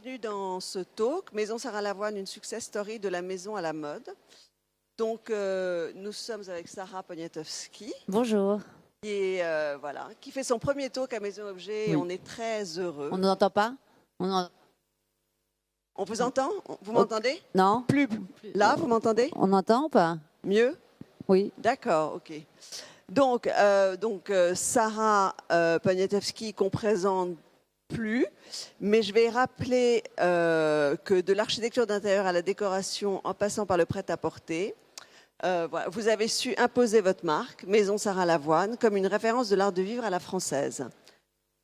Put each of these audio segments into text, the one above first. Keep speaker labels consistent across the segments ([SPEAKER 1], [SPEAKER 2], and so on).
[SPEAKER 1] bienvenue dans ce talk, Maison Sarah Lavoine, une success story de la maison à la mode. Donc, nous sommes avec Sarah Poniatowski.
[SPEAKER 2] Bonjour.
[SPEAKER 1] Qui fait son premier talk à Maison Objet.
[SPEAKER 2] Oui.
[SPEAKER 1] Et on est très heureux.
[SPEAKER 2] On ne nous entend pas?
[SPEAKER 1] On vous entend? Vous m'entendez?
[SPEAKER 2] Non.
[SPEAKER 1] Plus. Là, vous m'entendez?
[SPEAKER 2] On entend ou pas?
[SPEAKER 1] Mieux?
[SPEAKER 2] Oui.
[SPEAKER 1] D'accord, ok. Donc, Sarah Poniatowski qu'on présente plus, mais je vais rappeler que de l'architecture d'intérieur à la décoration, en passant par le prêt-à-porter, voilà, vous avez su imposer votre marque, Maison Sarah Lavoine, comme une référence de l'art de vivre à la française.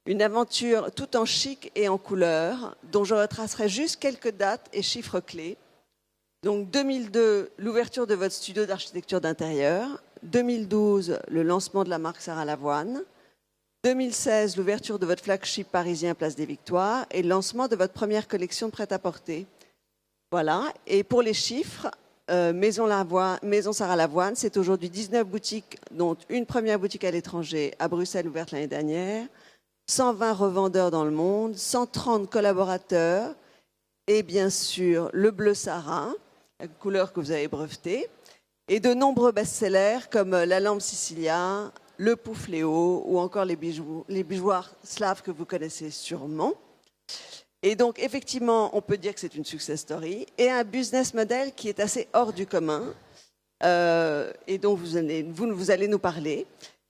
[SPEAKER 1] Une aventure tout en chic et en couleur, dont je retracerai juste quelques dates et chiffres clés. Donc 2002, l'ouverture de votre studio d'architecture d'intérieur. 2012, le lancement de la marque Sarah Lavoine. 2016, l'ouverture de votre flagship parisien Place des Victoires et le lancement de votre première collection de prêt-à-porter. Voilà. Et pour les chiffres, Maison Sarah Lavoine, c'est aujourd'hui 19 boutiques, dont une première boutique à l'étranger, à Bruxelles, ouverte l'année dernière, 120 revendeurs dans le monde, 130 collaborateurs et bien sûr le bleu Sarah, la couleur que vous avez brevetée, et de nombreux best-sellers comme la lampe Sicilia, le pouf Léo ou encore les bijoux slaves que vous connaissez sûrement. Et donc, effectivement, on peut dire que c'est une success story et un business model qui est assez hors du commun et dont vous allez nous parler.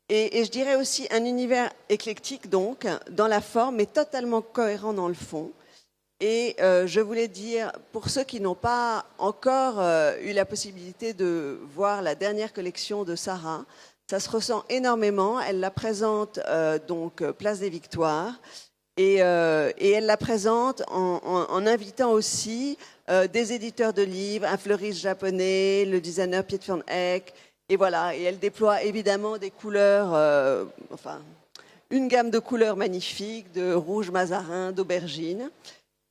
[SPEAKER 1] Et je dirais aussi un univers éclectique, donc, dans la forme, mais totalement cohérent dans le fond. Et je voulais dire, pour ceux qui n'ont pas encore eu la possibilité de voir la dernière collection de Sarah, ça se ressent énormément. Elle la présente donc Place des Victoires et elle la présente en invitant aussi des éditeurs de livres, un fleuriste japonais, le designer Piet van Eyck. Et voilà, et elle déploie évidemment des couleurs, une gamme de couleurs magnifiques, de rouge mazarin, d'aubergine.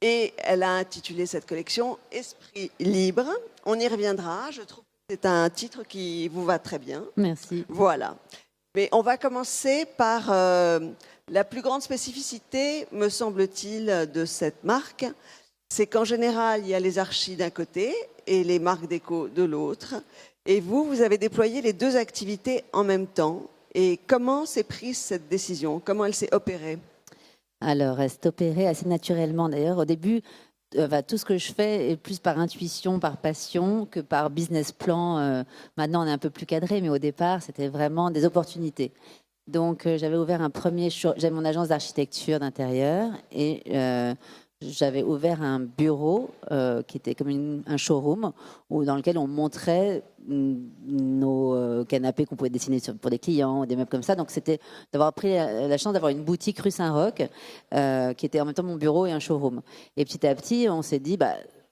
[SPEAKER 1] Et elle a intitulé cette collection « Esprit libre ». On y reviendra. Je trouve que c'est un titre qui vous va très bien.
[SPEAKER 2] Merci.
[SPEAKER 1] Voilà. Mais on va commencer par la plus grande spécificité, me semble-t-il, de cette marque. C'est qu'en général, il y a les archis d'un côté et les marques déco de l'autre. Et vous avez déployé les deux activités en même temps. Et comment s'est prise cette décision? Comment elle s'est opérée?
[SPEAKER 2] Alors, elle s'est opérée assez naturellement. D'ailleurs, au début, tout ce que je fais est plus par intuition, par passion, que par business plan. Maintenant, on est un peu plus cadré, mais au départ, c'était vraiment des opportunités. Donc, j'avais ouvert j'avais mon agence d'architecture d'intérieur et j'avais ouvert un bureau qui était comme un showroom dans lequel on montrait nos canapés qu'on pouvait dessiner pour des clients, des meubles comme ça. Donc, c'était d'avoir pris la chance d'avoir une boutique rue Saint-Roch qui était en même temps mon bureau et un showroom. Et petit à petit, on s'est dit,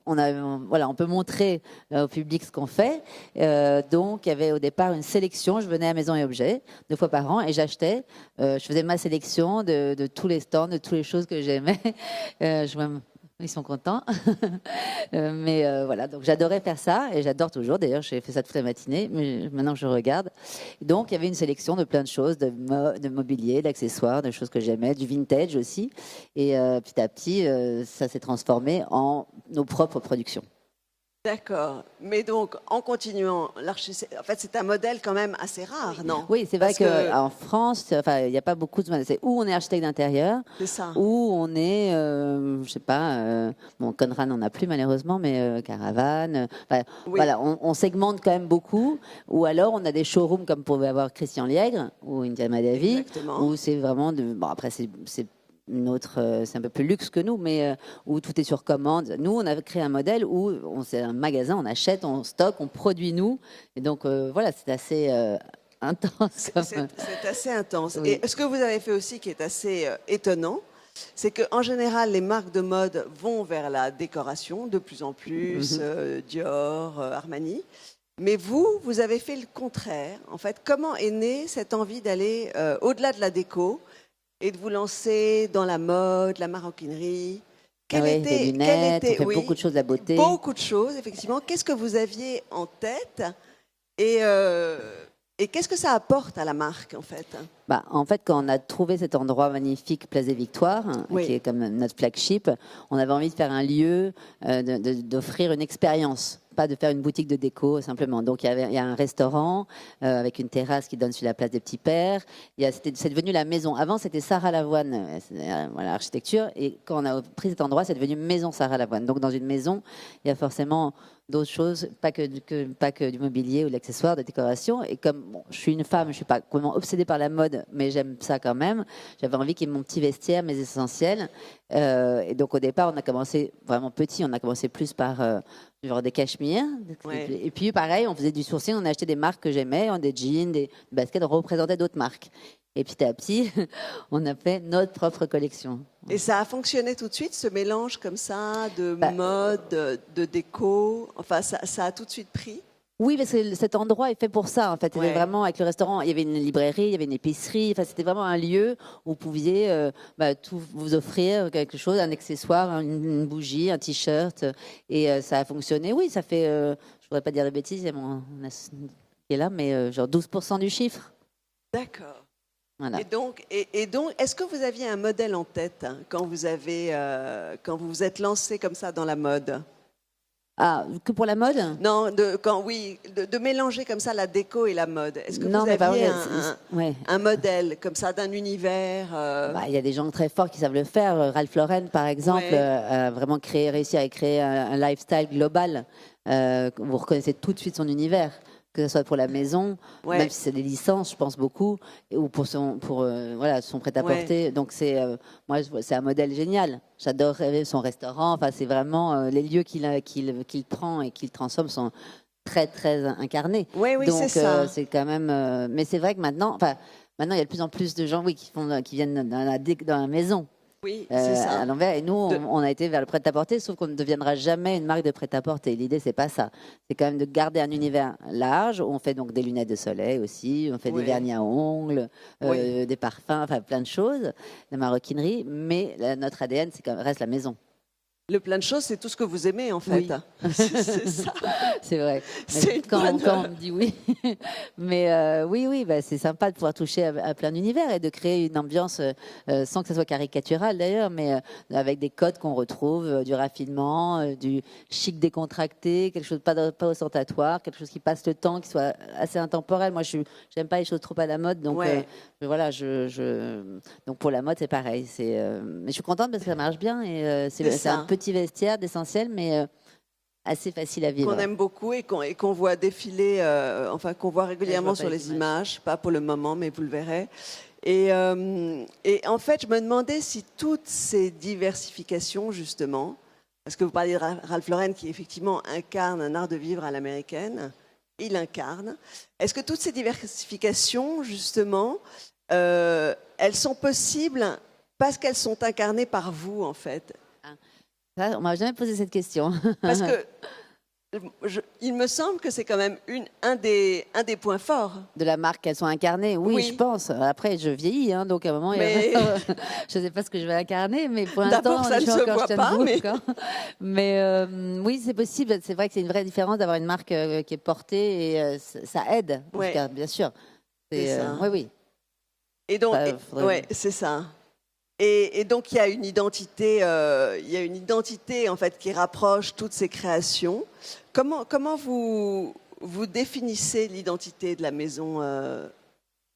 [SPEAKER 2] on peut montrer au public ce qu'on fait. Donc, il y avait au départ une sélection. Je venais à Maison et Objets 2 fois par an et j'achetais. Je faisais ma sélection de tous les stands, de toutes les choses que j'aimais. Ils sont contents. Voilà, donc j'adorais faire ça et j'adore toujours. D'ailleurs, j'ai fait ça toute la matinée, mais maintenant je regarde. Donc, il y avait une sélection de plein de choses, de mobilier, d'accessoires, de choses que j'aimais, du vintage aussi. Et petit à petit, ça s'est transformé en nos propres productions.
[SPEAKER 1] D'accord. Mais donc, en continuant, en fait, c'est un modèle quand même assez rare, non?
[SPEAKER 2] Oui, c'est vrai qu'en France, il n'y a pas beaucoup de... C'est où on est architecte d'intérieur, où on est, je sais pas, Conrad n'en a plus malheureusement, mais Caravane. Oui. Voilà, on segmente quand même beaucoup. Ou alors, on a des showrooms comme pouvait avoir Christian Liègre ou India Madavi, où c'est vraiment... après, c'est c'est un peu plus luxe que nous, mais où tout est sur commande. Nous, on a créé un modèle où c'est un magasin, on achète, on stocke, on produit nous. Et donc, voilà, c'est assez intense.
[SPEAKER 1] C'est assez intense. Oui. Et ce que vous avez fait aussi qui est assez étonnant, c'est qu'en général, les marques de mode vont vers la décoration de plus en plus, Dior, Armani. Mais vous avez fait le contraire. En fait, comment est née cette envie d'aller au-delà de la déco et de vous lancer dans la mode, la maroquinerie?
[SPEAKER 2] Les lunettes, on fait beaucoup de choses, la beauté.
[SPEAKER 1] Beaucoup de choses, effectivement. Qu'est-ce que vous aviez en tête et qu'est-ce que ça apporte à la marque, en fait?
[SPEAKER 2] En fait, quand on a trouvé cet endroit magnifique, Place des Victoires,
[SPEAKER 1] Oui.
[SPEAKER 2] qui est comme notre flagship, on avait envie de faire un lieu, d'offrir une expérience, pas de faire une boutique de déco simplement. Donc il y a un restaurant avec une terrasse qui donne sur la place des Petits Pères. C'est devenu la maison. Avant, c'était Sarah Lavoine, voilà, architecture. Et quand on a pris cet endroit, c'est devenu Maison Sarah Lavoine. Donc dans une maison, il y a forcément d'autres choses, pas que du mobilier ou de l'accessoire, de décoration. Et comme je suis une femme, je suis pas complètement obsédée par la mode, mais j'aime ça quand même. J'avais envie qu'il y ait mon petit vestiaire, mes essentiels. Et donc au départ, on a commencé vraiment petit. On a commencé plus par genre des cachemires.
[SPEAKER 1] Ouais.
[SPEAKER 2] Et puis pareil, on faisait du sourcing, on achetait des marques que j'aimais, des jeans, des baskets, on représentait d'autres marques. Et petit à petit, on a fait notre propre collection.
[SPEAKER 1] Et ça a fonctionné tout de suite, ce mélange comme ça de mode, de déco. Enfin, ça a tout de suite pris.
[SPEAKER 2] Oui, parce que cet endroit est fait pour ça, en fait.
[SPEAKER 1] Ouais.
[SPEAKER 2] C'était vraiment avec le restaurant. Il y avait une librairie, il y avait une épicerie. Enfin, c'était vraiment un lieu où vous pouviez tout vous offrir quelque chose, un accessoire, une bougie, un t-shirt. Et ça a fonctionné. Oui, ça fait, je ne voudrais pas dire de bêtises, il y a mon qui est là, mais genre 12% du chiffre.
[SPEAKER 1] D'accord.
[SPEAKER 2] Voilà.
[SPEAKER 1] Et donc, est-ce que vous aviez un modèle en tête quand vous vous êtes lancé comme ça dans la mode?
[SPEAKER 2] Ah, que pour la mode?
[SPEAKER 1] Non, de mélanger comme ça la déco et la mode. Est-ce que
[SPEAKER 2] Non,
[SPEAKER 1] vous
[SPEAKER 2] mais
[SPEAKER 1] aviez
[SPEAKER 2] ouais.
[SPEAKER 1] un modèle comme ça d'un univers
[SPEAKER 2] Il y a des gens très forts qui savent le faire. Ralph Lauren, par exemple,
[SPEAKER 1] Ouais.
[SPEAKER 2] a vraiment réussi à créer un lifestyle global. Vous reconnaissez tout de suite son univers, que ce soit pour la maison,
[SPEAKER 1] Ouais.
[SPEAKER 2] même si c'est des licences, je pense beaucoup, ou pour son prêt-à-porter. Donc moi, c'est un modèle génial. J'adore son restaurant. Enfin, c'est vraiment les lieux qu'il prend et qu'il transforme sont très très incarnés.
[SPEAKER 1] Oui, oui,
[SPEAKER 2] Donc
[SPEAKER 1] c'est ça.
[SPEAKER 2] c'est quand même. Mais c'est vrai que maintenant, il y a de plus en plus de gens, qui viennent dans la maison.
[SPEAKER 1] Oui, c'est ça.
[SPEAKER 2] À l'envers. Et nous, on a été vers le prêt-à-porter, sauf qu'on ne deviendra jamais une marque de prêt-à-porter. L'idée, c'est pas ça. C'est quand même de garder un univers large où on fait donc des lunettes de soleil aussi, on fait
[SPEAKER 1] Oui.
[SPEAKER 2] des vernis à ongles,
[SPEAKER 1] Oui.
[SPEAKER 2] des parfums, enfin plein de choses, de maroquinerie. Mais notre ADN, reste la maison.
[SPEAKER 1] Le plein de choses, c'est tout ce que vous aimez, en fait.
[SPEAKER 2] Oui.
[SPEAKER 1] C'est ça.
[SPEAKER 2] C'est vrai.
[SPEAKER 1] C'est une
[SPEAKER 2] Quand
[SPEAKER 1] bonne-
[SPEAKER 2] on me dit oui. Mais oui, c'est sympa de pouvoir toucher à plein d'univers et de créer une ambiance sans que ça soit caricatural d'ailleurs, mais avec des codes qu'on retrouve, du raffinement, du chic décontracté, quelque chose pas ostentatoire, quelque chose qui passe le temps, qui soit assez intemporel. Moi, j'aime pas les choses trop à la mode, donc
[SPEAKER 1] Ouais.
[SPEAKER 2] voilà, donc pour la mode, c'est pareil. Mais je suis contente parce que ça marche bien et c'est
[SPEAKER 1] ça.
[SPEAKER 2] un petit vestiaire d'essentiel, mais assez facile à vivre.
[SPEAKER 1] Qu'on aime beaucoup et qu'on voit défiler, qu'on voit régulièrement sur les images, pas pour le moment, mais vous le verrez. Et en fait, je me demandais si toutes ces diversifications, justement, parce que vous parliez de Ralph Lauren qui effectivement incarne un art de vivre à l'américaine, il incarne. Est-ce que toutes ces diversifications, justement, elles sont possibles parce qu'elles sont incarnées par vous, en fait?
[SPEAKER 2] Ça, on m'a jamais posé cette question.
[SPEAKER 1] Parce que il me semble que c'est quand même un des points forts.
[SPEAKER 2] De la marque, qu'elles sont incarnées, oui,
[SPEAKER 1] Oui.
[SPEAKER 2] je pense. Après, je vieillis, hein, donc à un moment,
[SPEAKER 1] Mais-
[SPEAKER 2] je ne sais pas ce que je vais incarner, mais pour
[SPEAKER 1] D'abord,
[SPEAKER 2] l'instant,
[SPEAKER 1] ça
[SPEAKER 2] je
[SPEAKER 1] ne
[SPEAKER 2] suis
[SPEAKER 1] se
[SPEAKER 2] encore
[SPEAKER 1] voit
[SPEAKER 2] jeune
[SPEAKER 1] pas,
[SPEAKER 2] bouffe,
[SPEAKER 1] mais-
[SPEAKER 2] quoi. Mais oui, c'est possible. C'est vrai que c'est une vraie différence d'avoir une marque qui est portée et ça aide, en
[SPEAKER 1] Ouais.
[SPEAKER 2] tout cas, bien sûr.
[SPEAKER 1] C'est ça.
[SPEAKER 2] Oui, oui.
[SPEAKER 1] Et donc,
[SPEAKER 2] Bah, faudrait-
[SPEAKER 1] ouais, c'est ça. Et donc, il y a une identité, en fait, qui rapproche toutes ces créations. Comment vous définissez l'identité de la maison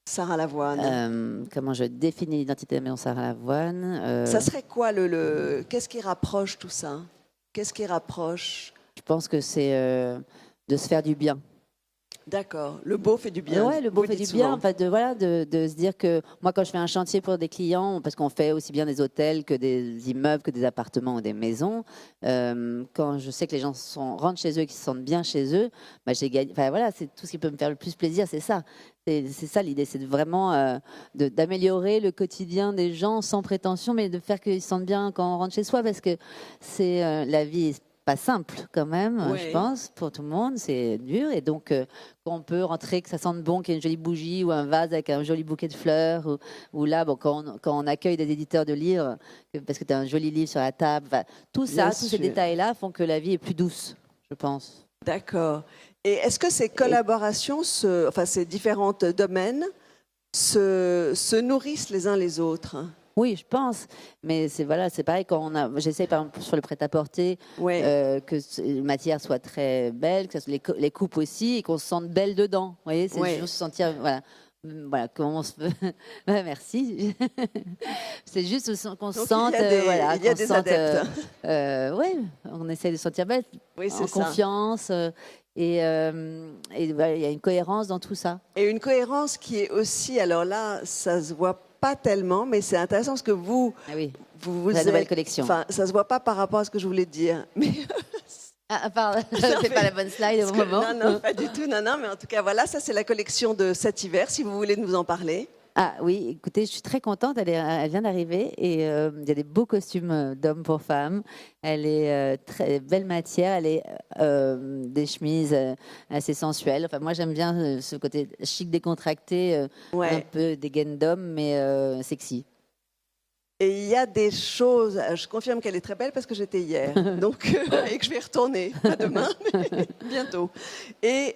[SPEAKER 1] Sarah Lavoine?
[SPEAKER 2] Comment je définis l'identité de la maison Sarah Lavoine?
[SPEAKER 1] Ça serait quoi qu'est-ce qui rapproche tout ça? Qu'est-ce qui rapproche?
[SPEAKER 2] Je pense que c'est de se faire du bien.
[SPEAKER 1] D'accord. Le beau fait du bien.
[SPEAKER 2] Ouais, le beau
[SPEAKER 1] vous
[SPEAKER 2] fait
[SPEAKER 1] dites
[SPEAKER 2] du bien.
[SPEAKER 1] souvent.
[SPEAKER 2] En fait, de se dire que moi, quand je fais un chantier pour des clients, parce qu'on fait aussi bien des hôtels que des immeubles, que des appartements ou des maisons, quand je sais que les gens rentrent chez eux et qu'ils se sentent bien chez eux, j'ai gagné. Enfin voilà, c'est tout ce qui peut me faire le plus plaisir, c'est ça. C'est ça l'idée, c'est vraiment d'améliorer le quotidien des gens sans prétention, mais de faire qu'ils se sentent bien quand on rentre chez soi, parce que c'est la vie est pas simple quand même,
[SPEAKER 1] Ouais.
[SPEAKER 2] je pense, pour tout le monde, c'est dur. Et donc, quand on peut rentrer, que ça sente bon, qu'il y ait une jolie bougie ou un vase avec un joli bouquet de fleurs, ou là, quand on accueille des éditeurs de livres, parce que tu as un joli livre sur la table, tout ça,
[SPEAKER 1] Bien
[SPEAKER 2] tous ces
[SPEAKER 1] sûr.
[SPEAKER 2] détails-là font que la vie est plus douce, je pense.
[SPEAKER 1] D'accord. Et est-ce que ces collaborations, ces différents domaines, se nourrissent les uns les autres.
[SPEAKER 2] Oui, je pense. Mais c'est voilà, c'est pareil quand j'essaie par exemple sur le prêt-à-porter
[SPEAKER 1] Ouais.
[SPEAKER 2] que les matières soient très belles, que les coupes aussi, et qu'on se sente belle dedans. Vous voyez, c'est
[SPEAKER 1] Ouais.
[SPEAKER 2] juste se sentir voilà comment on se ouais, merci. C'est juste qu'on se
[SPEAKER 1] Donc,
[SPEAKER 2] sente voilà,
[SPEAKER 1] il y a
[SPEAKER 2] qu'on se
[SPEAKER 1] des
[SPEAKER 2] sente
[SPEAKER 1] adeptes.
[SPEAKER 2] ouais, on essaie de se sentir belle,
[SPEAKER 1] Oui,
[SPEAKER 2] en
[SPEAKER 1] c'est ça.
[SPEAKER 2] confiance et voilà, il y a une cohérence dans tout ça.
[SPEAKER 1] Et une cohérence qui est aussi, alors là, ça se voit pas tellement, mais c'est intéressant parce que vous
[SPEAKER 2] Ah oui,
[SPEAKER 1] vous
[SPEAKER 2] la nouvelle
[SPEAKER 1] êtes,
[SPEAKER 2] collection.
[SPEAKER 1] enfin, ça se voit pas par rapport à ce que je voulais dire, mais
[SPEAKER 2] Pardon, c'est pas la bonne slide au moment.
[SPEAKER 1] non, pas du tout, non, mais en tout cas, voilà, ça c'est la collection de cet hiver, si vous voulez nous en parler.
[SPEAKER 2] Ah oui, écoutez, je suis très contente. Elle vient d'arriver et il y a des beaux costumes d'hommes pour femmes. Elle est très belle matière. Elle est des chemises assez sensuelles. Enfin, moi, j'aime bien ce côté chic décontracté, un
[SPEAKER 1] Ouais.
[SPEAKER 2] peu dégaine d'homme, mais sexy.
[SPEAKER 1] Et il y a des choses, je confirme qu'elle est très belle parce que j'étais hier, donc et que je vais y retourner, pas demain, mais bientôt. Et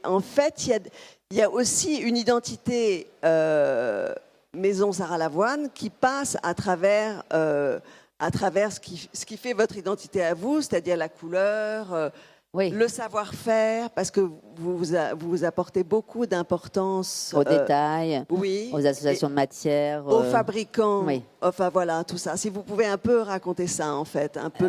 [SPEAKER 1] en fait, il y a aussi une identité Maison Sarah Lavoine qui passe à travers ce qui fait votre identité à vous, c'est-à-dire la couleur,
[SPEAKER 2] Oui,
[SPEAKER 1] le savoir-faire, parce que vous apportez beaucoup d'importance
[SPEAKER 2] aux détails,
[SPEAKER 1] oui,
[SPEAKER 2] aux associations de matières.
[SPEAKER 1] aux fabricants,
[SPEAKER 2] oui.
[SPEAKER 1] enfin voilà, tout ça. Si vous pouvez un peu raconter ça, en fait, un peu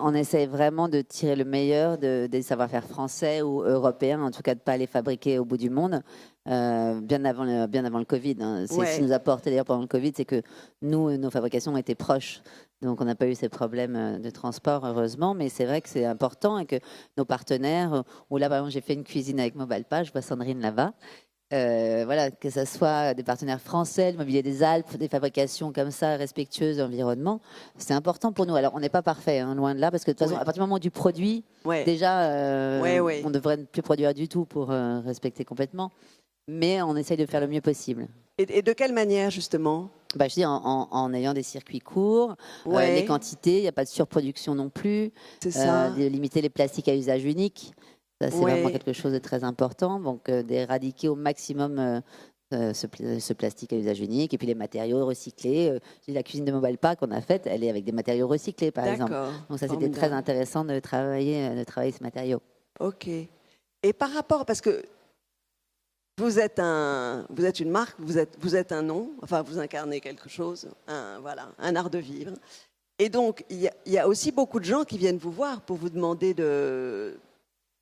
[SPEAKER 2] On essaie vraiment de tirer le meilleur des savoir-faire français ou européens, en tout cas de ne pas les fabriquer au bout du monde, bien avant le Covid. Hein. C'est ce qui nous a porté d'ailleurs pendant le Covid, c'est que nous, nos fabrications étaient proches. Donc on n'a pas eu ces problèmes de transport, heureusement, mais c'est vrai que c'est important et que nos partenaires, ou là par exemple j'ai fait une cuisine avec Mobalpa, je vois Sandrine là-bas, voilà, que ce soit des partenaires français, le mobilier des Alpes, des fabrications comme ça, respectueuses de l'environnement, c'est important pour nous. Alors, on n'est pas parfait, hein, loin de là, parce que de toute façon, à partir du moment du produit, déjà, on ne devrait plus produire du tout pour respecter complètement, mais on essaye de faire le mieux possible.
[SPEAKER 1] Et de quelle manière, justement?
[SPEAKER 2] Je dis en ayant des circuits courts, les quantités, il n'y a pas de surproduction non plus,
[SPEAKER 1] C'est ça.
[SPEAKER 2] de limiter les plastiques à usage unique. Ça, c'est vraiment quelque chose de très important. Donc, d'éradiquer au maximum ce plastique à usage unique. Et puis, les matériaux recyclés. La cuisine de Mobalpa qu'on a faite, elle est avec des matériaux recyclés, par exemple. Donc, ça, c'était très intéressant de travailler ces matériaux.
[SPEAKER 1] OK. Et par rapport, parce que vous êtes une marque, vous êtes un nom, enfin, vous incarnez quelque chose, un art de vivre. Et donc, il y a aussi beaucoup de gens qui viennent vous voir pour vous demander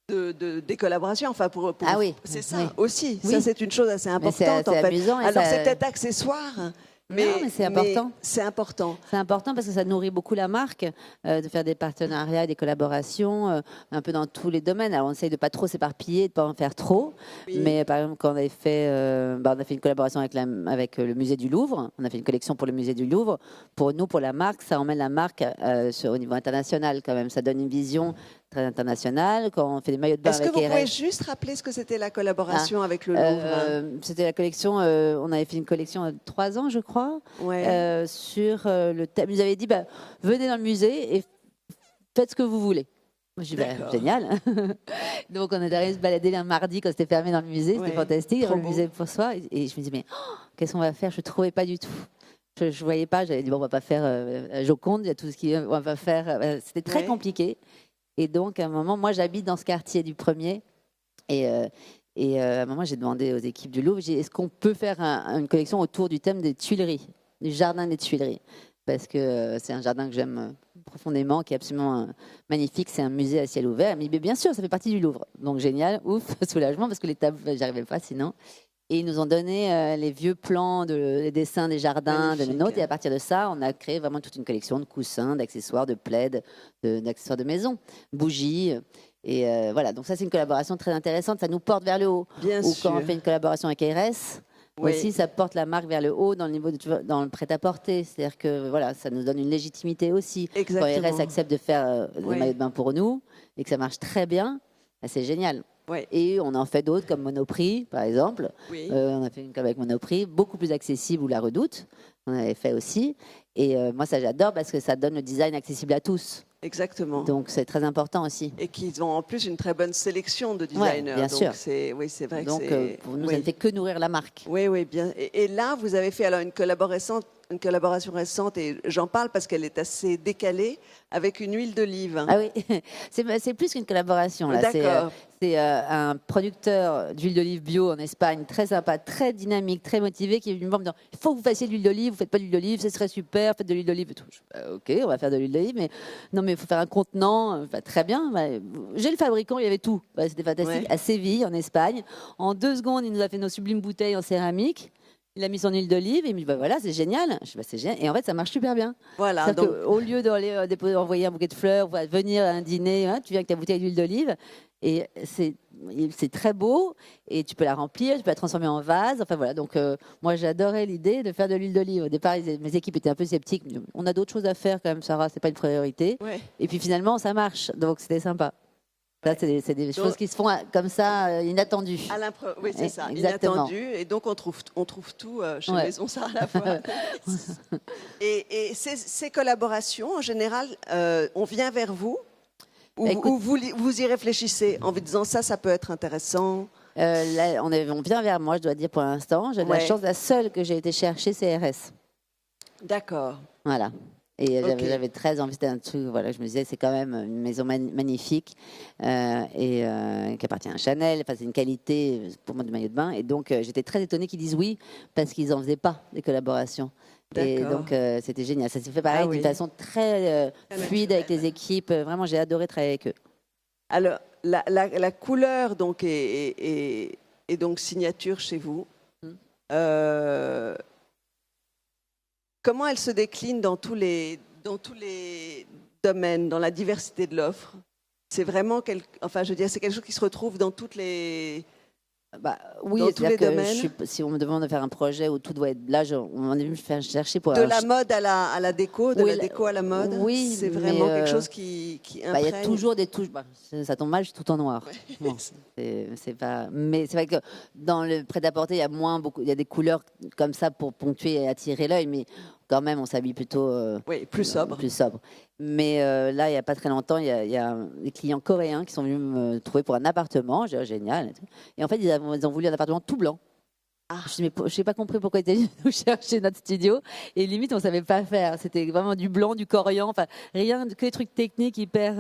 [SPEAKER 1] des collaborations, enfin
[SPEAKER 2] Ah oui,
[SPEAKER 1] c'est ça
[SPEAKER 2] oui.
[SPEAKER 1] aussi.
[SPEAKER 2] Oui.
[SPEAKER 1] Ça c'est une chose assez importante
[SPEAKER 2] c'est
[SPEAKER 1] en fait.
[SPEAKER 2] amusant
[SPEAKER 1] Alors c'est peut-être accessoire, mais
[SPEAKER 2] c'est important.
[SPEAKER 1] C'est important.
[SPEAKER 2] C'est important parce que ça nourrit beaucoup la marque de faire des partenariats, des collaborations un peu dans tous les domaines. Alors on essaye de pas trop s'éparpiller, de pas en faire trop.
[SPEAKER 1] Oui.
[SPEAKER 2] Mais par exemple quand on avait fait, on a fait une collaboration avec le musée du Louvre. On a fait une collection pour le musée du Louvre. Pour nous, pour la marque, ça emmène la marque au niveau international quand même. Ça donne une vision très internationale. Quand on fait des maillots de bain
[SPEAKER 1] Est-ce que
[SPEAKER 2] avec
[SPEAKER 1] vous pouvez
[SPEAKER 2] RS.
[SPEAKER 1] juste rappeler ce que c'était la collaboration avec le Louvre?
[SPEAKER 2] C'était la collection, on avait fait une collection 3 ans, je crois, sur le thème. Vous avez dit, venez dans le musée et faites ce que vous voulez. Moi, je dis, génial. Donc, on est allé se balader un mardi quand c'était fermé dans le musée. C'était fantastique, dans le musée pour soi. Et je me dis, mais qu'est-ce qu'on va faire? Je ne trouvais pas du tout. Je ne voyais pas. J'avais dit, bon, on ne va pas faire Joconde, il y a tout ce qui. On va faire. C'était très compliqué. Et donc, à un moment, moi, j'habite dans ce quartier du premier. Et à un moment, j'ai demandé aux équipes du Louvre, est-ce qu'on peut faire une collection autour du thème des Tuileries, du jardin des Tuileries? Parce que c'est un jardin que j'aime profondément, qui est absolument magnifique. C'est un musée à ciel ouvert. Mais bien sûr, ça fait partie du Louvre. Donc, génial, ouf, soulagement, parce que les tables, j'arrivais pas sinon. Et ils nous ont donné les vieux plans, les dessins des jardins de nôtres. Et à partir de ça, on a créé vraiment toute une collection de coussins, d'accessoires, de plaids, d'accessoires de maison, bougies. Et voilà, donc ça, c'est une collaboration très intéressante. Ça nous porte vers le haut.
[SPEAKER 1] Bien
[SPEAKER 2] Ou
[SPEAKER 1] sûr.
[SPEAKER 2] quand on fait une collaboration avec RS, aussi, ça porte la marque vers le haut dans le niveau dans le prêt-à-porter. C'est-à-dire que voilà, ça nous donne une légitimité aussi.
[SPEAKER 1] Exactement.
[SPEAKER 2] Quand RS accepte de faire les maillots de bain pour nous et que ça marche très bien, c'est génial. Et on en fait d'autres comme Monoprix, par exemple. On a fait une avec Monoprix, beaucoup plus accessible, ou La Redoute. On avait fait aussi. Et moi, ça, j'adore parce que ça donne le design accessible à tous.
[SPEAKER 1] exactement.
[SPEAKER 2] Donc c'est très important aussi.
[SPEAKER 1] Et qu'ils ont en plus une très bonne sélection de designers.
[SPEAKER 2] Bien
[SPEAKER 1] donc
[SPEAKER 2] sûr.
[SPEAKER 1] Oui, c'est vrai
[SPEAKER 2] Donc
[SPEAKER 1] que c'est.
[SPEAKER 2] pour nous,
[SPEAKER 1] Oui.
[SPEAKER 2] ça ne fait que nourrir la marque.
[SPEAKER 1] Oui, oui, bien. Et là, vous avez fait alors une collaboration récente, et j'en parle parce qu'elle est assez décalée, avec une huile d'olive.
[SPEAKER 2] Ah oui, c'est plus qu'une collaboration. Là.
[SPEAKER 1] D'accord.
[SPEAKER 2] C'est un producteur d'huile d'olive bio en Espagne, très sympa, très dynamique, très motivé, qui est venu me voir en me disant il faut que vous fassiez de l'huile d'olive, vous faites pas d'huile d'olive, ce serait super, faites de l'huile d'olive et tout. Ok, on va faire de l'huile d'olive, mais non, mais il faut faire un contenant. Très bien. J'ai le fabricant, il y avait tout. C'était fantastique.
[SPEAKER 1] Ouais.
[SPEAKER 2] À Séville, en Espagne. En 2 secondes, il nous a fait nos sublimes bouteilles en céramique. Il a mis son huile d'olive et il me dit voilà, c'est génial. Je dis c'est génial. Et en fait, ça marche super bien.
[SPEAKER 1] Voilà. Donc,
[SPEAKER 2] au lieu d'aller envoyer un bouquet de fleurs, venir à un dîner, hein, tu viens avec ta bouteille d'huile d'olive et c'est très beau et tu peux la remplir, tu peux la transformer en vase. Enfin voilà. Donc moi, j'adorais l'idée de faire de l'huile d'olive. Au départ, mes équipes étaient un peu sceptiques. On a d'autres choses à faire quand même, Sarah. C'est pas une priorité.
[SPEAKER 1] ouais.
[SPEAKER 2] Et puis finalement, ça marche. Donc c'était sympa. Ça, c'est des choses qui se font comme ça, inattendues.
[SPEAKER 1] Oui, c'est ça,
[SPEAKER 2] Exactement.
[SPEAKER 1] inattendu. Et donc, on trouve tout chez
[SPEAKER 2] Ouais.
[SPEAKER 1] Maison Sarah à la fois. Et ces collaborations, en général, on vient vers vous ou,
[SPEAKER 2] Écoute-
[SPEAKER 1] ou vous y réfléchissez en vous disant ça peut être intéressant.
[SPEAKER 2] Là, on vient vers moi, je dois dire pour l'instant. J'ai de la
[SPEAKER 1] Ouais.
[SPEAKER 2] chance, la seule que j'ai été chercher, c'est RS.
[SPEAKER 1] D'accord.
[SPEAKER 2] Voilà. Et
[SPEAKER 1] Ok.
[SPEAKER 2] j'avais très envie, c'était un truc, voilà, je me disais, c'est quand même une maison magnifique et qui appartient à Chanel. Enfin, c'est une qualité pour moi du maillot de bain. Et donc, j'étais très étonnée qu'ils disent oui parce qu'ils n'en faisaient pas des collaborations. Et
[SPEAKER 1] D'accord.
[SPEAKER 2] donc, c'était génial. Ça s'est fait pareil
[SPEAKER 1] Ah oui.
[SPEAKER 2] d'une façon très fluide avec les équipes. Vraiment, j'ai adoré travailler avec eux.
[SPEAKER 1] Alors, la couleur donc est donc signature chez vous. Euh, Comment elle se décline dans tous les domaines, dans la diversité de l'offre? C'est vraiment enfin, je veux dire, c'est quelque chose qui se retrouve dans toutes les.
[SPEAKER 2] Oui,
[SPEAKER 1] Dans tous les
[SPEAKER 2] c'est-à-dire que
[SPEAKER 1] domaines.
[SPEAKER 2] si on me demande de faire un projet où tout doit être là, on est venu me faire chercher pour
[SPEAKER 1] De la mode à la déco, de
[SPEAKER 2] Oui,
[SPEAKER 1] la déco à la mode.
[SPEAKER 2] oui,
[SPEAKER 1] C'est
[SPEAKER 2] mais,
[SPEAKER 1] vraiment quelque chose qui
[SPEAKER 2] il y a
[SPEAKER 1] imprègne.
[SPEAKER 2] toujours des touches. Ça tombe mal, je suis tout en noir. Bon, c'est pas. Mais c'est vrai que dans le prêt-à-porter, il y a il y a des couleurs comme ça pour ponctuer et attirer l'œil, mais quand même, on s'habille plutôt
[SPEAKER 1] Oui, plus sobre.
[SPEAKER 2] plus sobre. Mais là, il n'y a pas très longtemps, il y a des clients coréens qui sont venus me trouver pour un appartement. J'ai dit, oh, génial. Et en fait, ils ont voulu un appartement tout blanc. Je n'ai pas compris pourquoi ils étaient venus nous chercher notre studio. Et limite, on ne savait pas faire. C'était vraiment du blanc, du corian. Enfin, rien que des trucs techniques hyper.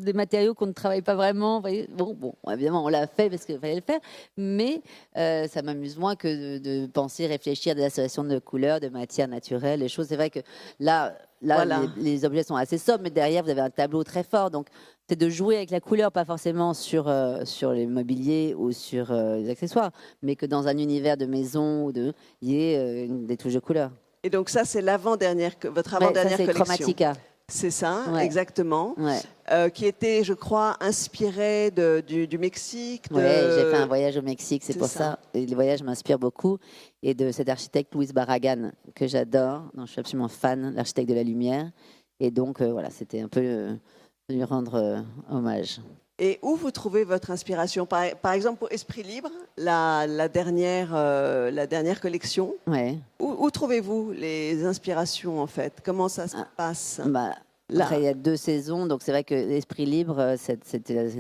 [SPEAKER 2] Des matériaux qu'on ne travaille pas vraiment. Vous voyez. Bon, évidemment, on l'a fait parce qu'il fallait le faire. Mais ça m'amuse moins que de penser, réfléchir à des associations de couleurs, de matières naturelles, les choses. C'est vrai que là
[SPEAKER 1] Voilà.
[SPEAKER 2] les objets sont assez sobres, mais derrière, vous avez un tableau très fort. Donc, c'est de jouer avec la couleur, pas forcément sur les mobiliers ou sur les accessoires, mais que dans un univers de maison, il y ait des touches de couleur.
[SPEAKER 1] Et donc ça, c'est votre
[SPEAKER 2] Ouais,
[SPEAKER 1] avant-dernière
[SPEAKER 2] ça, c'est
[SPEAKER 1] collection.
[SPEAKER 2] Chromatica.
[SPEAKER 1] C'est ça,
[SPEAKER 2] Ouais.
[SPEAKER 1] exactement.
[SPEAKER 2] Ouais.
[SPEAKER 1] Qui était, je crois, inspiré du Mexique.
[SPEAKER 2] Ouais, j'ai fait un voyage au Mexique, c'est
[SPEAKER 1] C'est
[SPEAKER 2] pour ça. Et les voyages m'inspirent beaucoup. Et de cet architecte Luis Barragan, que j'adore, dont je suis absolument fan, l'architecte de la lumière. Et donc, voilà, c'était un peu de lui rendre hommage.
[SPEAKER 1] Et où vous trouvez votre inspiration? Par exemple, pour Esprit Libre, la dernière collection,
[SPEAKER 2] Ouais.
[SPEAKER 1] où trouvez-vous les inspirations, en fait? Comment ça se passe? Là.
[SPEAKER 2] Après, il y a 2 saisons, donc c'est vrai que l'Esprit Libre, c'était la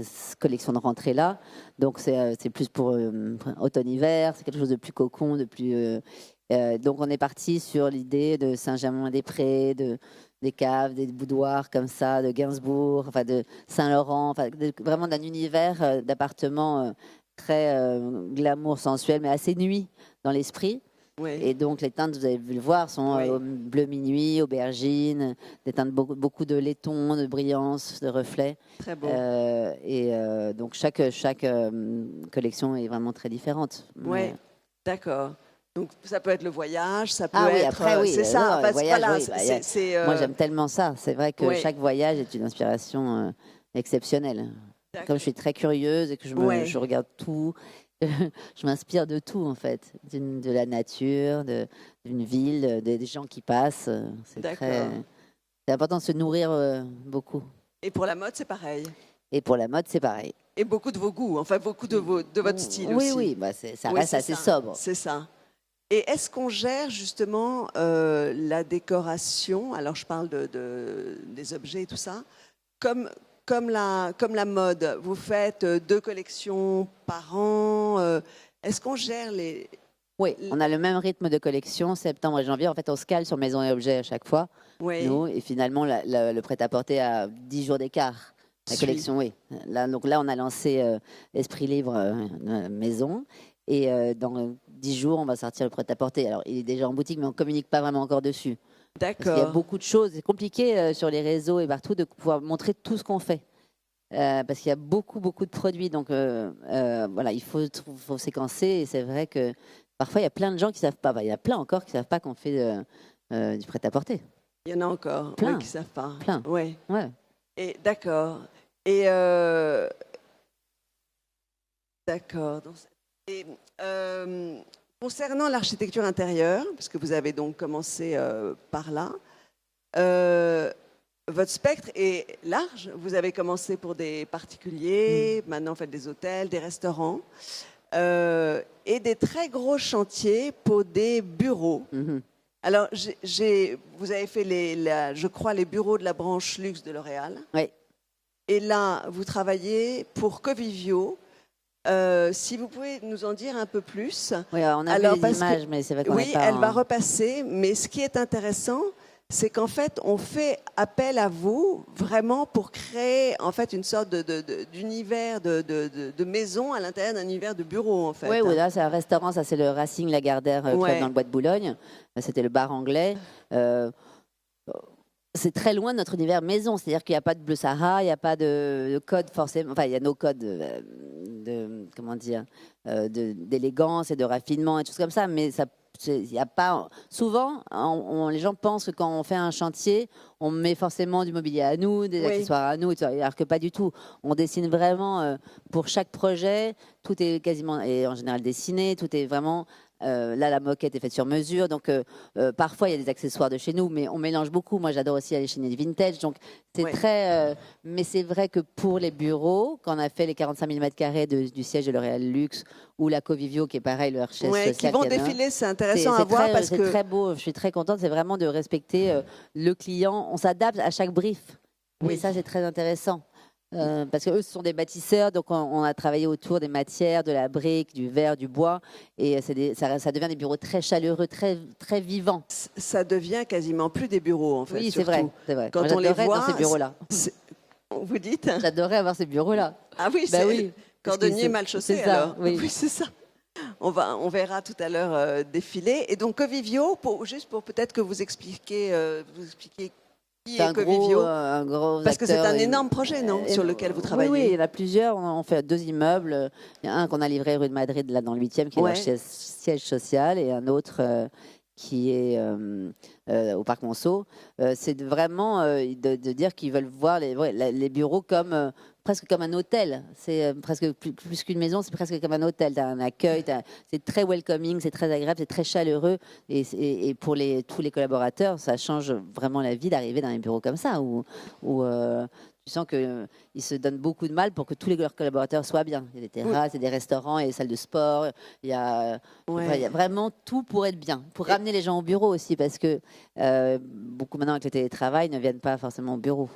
[SPEAKER 2] collection de rentrée là. Donc c'est plus pour automne-hiver, c'est quelque chose de plus cocon, de plus. Donc on est parti sur l'idée de Saint-Germain-des-Prés, des caves, des boudoirs comme ça, de Gainsbourg, enfin de Saint-Laurent, enfin vraiment d'un univers d'appartements très glamour, sensuel, mais assez nuit dans l'esprit.
[SPEAKER 1] Oui.
[SPEAKER 2] Et donc les teintes, vous avez vu le voir, sont bleu minuit, aubergine, des teintes beaucoup de laiton, de brillance, de reflets.
[SPEAKER 1] Très beau.
[SPEAKER 2] Donc chaque collection est vraiment très différente.
[SPEAKER 1] Oui, d'accord. Donc ça peut être le voyage, ça peut
[SPEAKER 2] Oui,
[SPEAKER 1] être.
[SPEAKER 2] après, oui,
[SPEAKER 1] c'est ça.
[SPEAKER 2] le voyage,
[SPEAKER 1] voilà,
[SPEAKER 2] oui, moi j'aime tellement ça. C'est vrai que
[SPEAKER 1] Oui.
[SPEAKER 2] chaque voyage est une inspiration exceptionnelle. Comme je suis très curieuse et que je regarde tout, je m'inspire de tout en fait, de la nature, d'une ville, des gens qui passent. C'est important de se nourrir beaucoup.
[SPEAKER 1] Et pour la mode, c'est pareil.
[SPEAKER 2] Et pour la mode, c'est pareil.
[SPEAKER 1] Et beaucoup de vos goûts, enfin beaucoup de votre style
[SPEAKER 2] oui,
[SPEAKER 1] aussi.
[SPEAKER 2] Oui, ça reste assez sobre.
[SPEAKER 1] C'est ça. Et est-ce qu'on gère justement la décoration, alors je parle des objets et tout ça, comme la mode, vous faites 2 collections par an, est-ce qu'on gère les...
[SPEAKER 2] Oui, on a le même rythme de collection, septembre et janvier. En fait, on se cale sur maison et objets à chaque fois,
[SPEAKER 1] Oui,
[SPEAKER 2] nous, et finalement, le prêt-à-porter a 10 jours d'écart. La collection, oui. Donc là, on a lancé Esprit Libre Maison. Et dans 10 jours, on va sortir le prêt-à-porter. Alors, il est déjà en boutique, mais on ne communique pas vraiment encore dessus. Parce qu'il y a
[SPEAKER 1] d'accord.
[SPEAKER 2] beaucoup de choses. C'est compliqué sur les réseaux et partout de pouvoir montrer tout ce qu'on fait. Parce qu'il y a beaucoup, beaucoup de produits. Donc, voilà, il faut séquencer. Et c'est vrai que parfois, il y a plein de gens qui ne savent pas. Il y a plein encore qui ne savent pas qu'on fait du prêt-à-porter.
[SPEAKER 1] Il y en a encore
[SPEAKER 2] Plein.
[SPEAKER 1] qui ne savent pas.
[SPEAKER 2] Plein.
[SPEAKER 1] Ouais.
[SPEAKER 2] Ouais.
[SPEAKER 1] Et d'accord. Et d'accord. Et, concernant l'architecture intérieure, parce que vous avez donc commencé par là, votre spectre est large. Vous avez commencé pour des particuliers, maintenant vous faites des hôtels, des restaurants, et des très gros chantiers pour des bureaux.
[SPEAKER 2] Mhm.
[SPEAKER 1] Alors, vous avez fait, je crois, les bureaux de la branche luxe de L'Oréal.
[SPEAKER 2] Oui.
[SPEAKER 1] Et là, vous travaillez pour Covivio. Si vous pouvez nous en dire un peu plus.
[SPEAKER 2] Oui, on a
[SPEAKER 1] Alors,
[SPEAKER 2] vu les
[SPEAKER 1] parce que-
[SPEAKER 2] images, mais c'est vrai qu'on
[SPEAKER 1] Oui,
[SPEAKER 2] n'est pas
[SPEAKER 1] elle va
[SPEAKER 2] en-
[SPEAKER 1] repasser. Mais ce qui est intéressant, c'est qu'en fait, on fait appel à vous vraiment pour créer en fait une sorte d'univers de maison à l'intérieur d'un univers de bureau en fait.
[SPEAKER 2] Oui, oui, là, c'est un restaurant, ça c'est le Racing Lagardère Club
[SPEAKER 1] Ouais.
[SPEAKER 2] dans le Bois de Boulogne. C'était le bar anglais. C'est très loin de notre univers maison, c'est-à-dire qu'il n'y a pas de Bleu Sahara, il n'y a pas de code forcément. Enfin, il y a nos codes comment dire, d'élégance et de raffinement et tout comme ça, mais ça. Il y a pas souvent les gens pensent que quand on fait un chantier on met forcément du mobilier à nous, des
[SPEAKER 1] Oui.
[SPEAKER 2] accessoires à nous, alors que pas du tout. On dessine vraiment pour chaque projet, tout est quasiment et en général dessiné, tout est vraiment là la moquette est faite sur mesure, donc parfois il y a des accessoires de chez nous, mais on mélange beaucoup. Moi j'adore aussi aller chez les vintage, donc c'est
[SPEAKER 1] Ouais.
[SPEAKER 2] très mais c'est vrai que pour les bureaux, quand on a fait les 45 000 m² du siège de L'Oréal Luxe ou la Covivio qui est pareil, le Hershey
[SPEAKER 1] Ouais, qui
[SPEAKER 2] social
[SPEAKER 1] vont
[SPEAKER 2] qu'il y en a un.
[SPEAKER 1] défiler, c'est intéressant à voir
[SPEAKER 2] très,
[SPEAKER 1] parce
[SPEAKER 2] c'est
[SPEAKER 1] que
[SPEAKER 2] très beau, je suis très contente, c'est vraiment de respecter le client, on s'adapte à chaque brief.
[SPEAKER 1] Oui.
[SPEAKER 2] Et ça c'est très intéressant. Parce qu'eux, ce sont des bâtisseurs, donc on a travaillé autour des matières, de la brique, du verre, du bois, et ça devient des bureaux très chaleureux, très, très vivants.
[SPEAKER 1] ça devient quasiment plus des bureaux en fait.
[SPEAKER 2] Oui, c'est
[SPEAKER 1] surtout.
[SPEAKER 2] vrai, c'est vrai.
[SPEAKER 1] Quand
[SPEAKER 2] Moi,
[SPEAKER 1] on les
[SPEAKER 2] j'adorais
[SPEAKER 1] voit,
[SPEAKER 2] dans ces bureaux-là.
[SPEAKER 1] Vous dites?
[SPEAKER 2] J'adorais avoir ces bureaux-là.
[SPEAKER 1] Ah oui,
[SPEAKER 2] Bah
[SPEAKER 1] c'est
[SPEAKER 2] oui, parce que
[SPEAKER 1] cordonnier
[SPEAKER 2] c'est-
[SPEAKER 1] mal chaussé
[SPEAKER 2] c'est ça,
[SPEAKER 1] alors.
[SPEAKER 2] oui.
[SPEAKER 1] C'est ça. On verra tout à l'heure défiler. Et donc Covivio, juste pour peut-être que vous expliquiez qui
[SPEAKER 2] C'est
[SPEAKER 1] est Covivio.
[SPEAKER 2] un gros
[SPEAKER 1] Parce que c'est
[SPEAKER 2] acteur
[SPEAKER 1] un
[SPEAKER 2] et-
[SPEAKER 1] énorme projet, non, sur lequel vous travaillez.
[SPEAKER 2] Oui, il y en a plusieurs. On fait 2 immeubles. Il y a un qu'on a livré rue de Madrid, là dans le 8e, qui est
[SPEAKER 1] Ouais.
[SPEAKER 2] leur siège social, et un autre qui est au Parc Monceau. C'est vraiment de dire qu'ils veulent voir les bureaux comme presque comme un hôtel. C'est presque plus qu'une maison, c'est presque comme un hôtel. Tu as un accueil, c'est très welcoming, c'est très agréable, c'est très chaleureux. Et pour tous les collaborateurs, ça change vraiment la vie d'arriver dans un bureau comme ça, où tu sens qu'ils se donnent beaucoup de mal pour que tous leurs collaborateurs soient bien. Il y a des terrasses, il y a des restaurants, il y a des salles de sport, il y a, enfin, il y a vraiment tout pour être bien, pour ramener les gens au bureau aussi, parce que beaucoup maintenant avec le télétravail ne viennent pas forcément au bureau.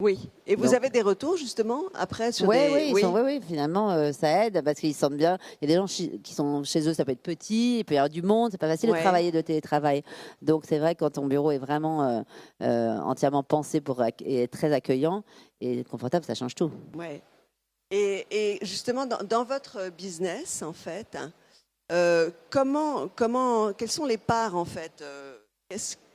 [SPEAKER 1] Oui. Et vous
[SPEAKER 2] Donc-
[SPEAKER 1] avez des retours justement après sur
[SPEAKER 2] Oui,
[SPEAKER 1] des.
[SPEAKER 2] oui, finalement, ça aide parce qu'ils se sentent bien. Il y a des gens qui sont chez eux, ça peut être petit, il peut y avoir du monde, c'est pas facile
[SPEAKER 1] Ouais.
[SPEAKER 2] de travailler de télétravail. Donc c'est vrai que quand ton bureau est vraiment entièrement pensé et très accueillant et confortable, ça change tout.
[SPEAKER 1] Ouais. Et justement, dans votre business, en fait, quelles sont les parts, en fait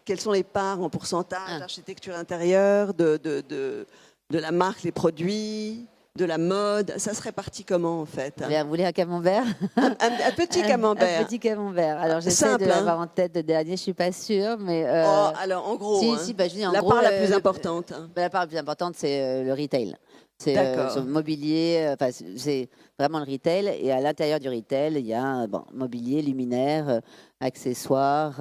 [SPEAKER 1] quelles sont les parts en pourcentage d'architecture intérieure, de la marque, les produits, de la mode? Ça serait parti comment, en fait?
[SPEAKER 2] Vous voulez un camembert?
[SPEAKER 1] Un petit camembert.
[SPEAKER 2] Un petit camembert. Alors j'essaie
[SPEAKER 1] Simple,
[SPEAKER 2] de
[SPEAKER 1] hein.
[SPEAKER 2] l'avoir en tête le dernier, je suis pas sûre, mais
[SPEAKER 1] Oh, alors, en gros,
[SPEAKER 2] si,
[SPEAKER 1] hein,
[SPEAKER 2] si, bah, je dis en
[SPEAKER 1] la
[SPEAKER 2] gros,
[SPEAKER 1] part la plus importante.
[SPEAKER 2] La part la plus importante, c'est le retail. C'est
[SPEAKER 1] D'accord.
[SPEAKER 2] le mobilier, c'est vraiment le retail. Et à l'intérieur du retail, il y a mobilier, luminaires, accessoires,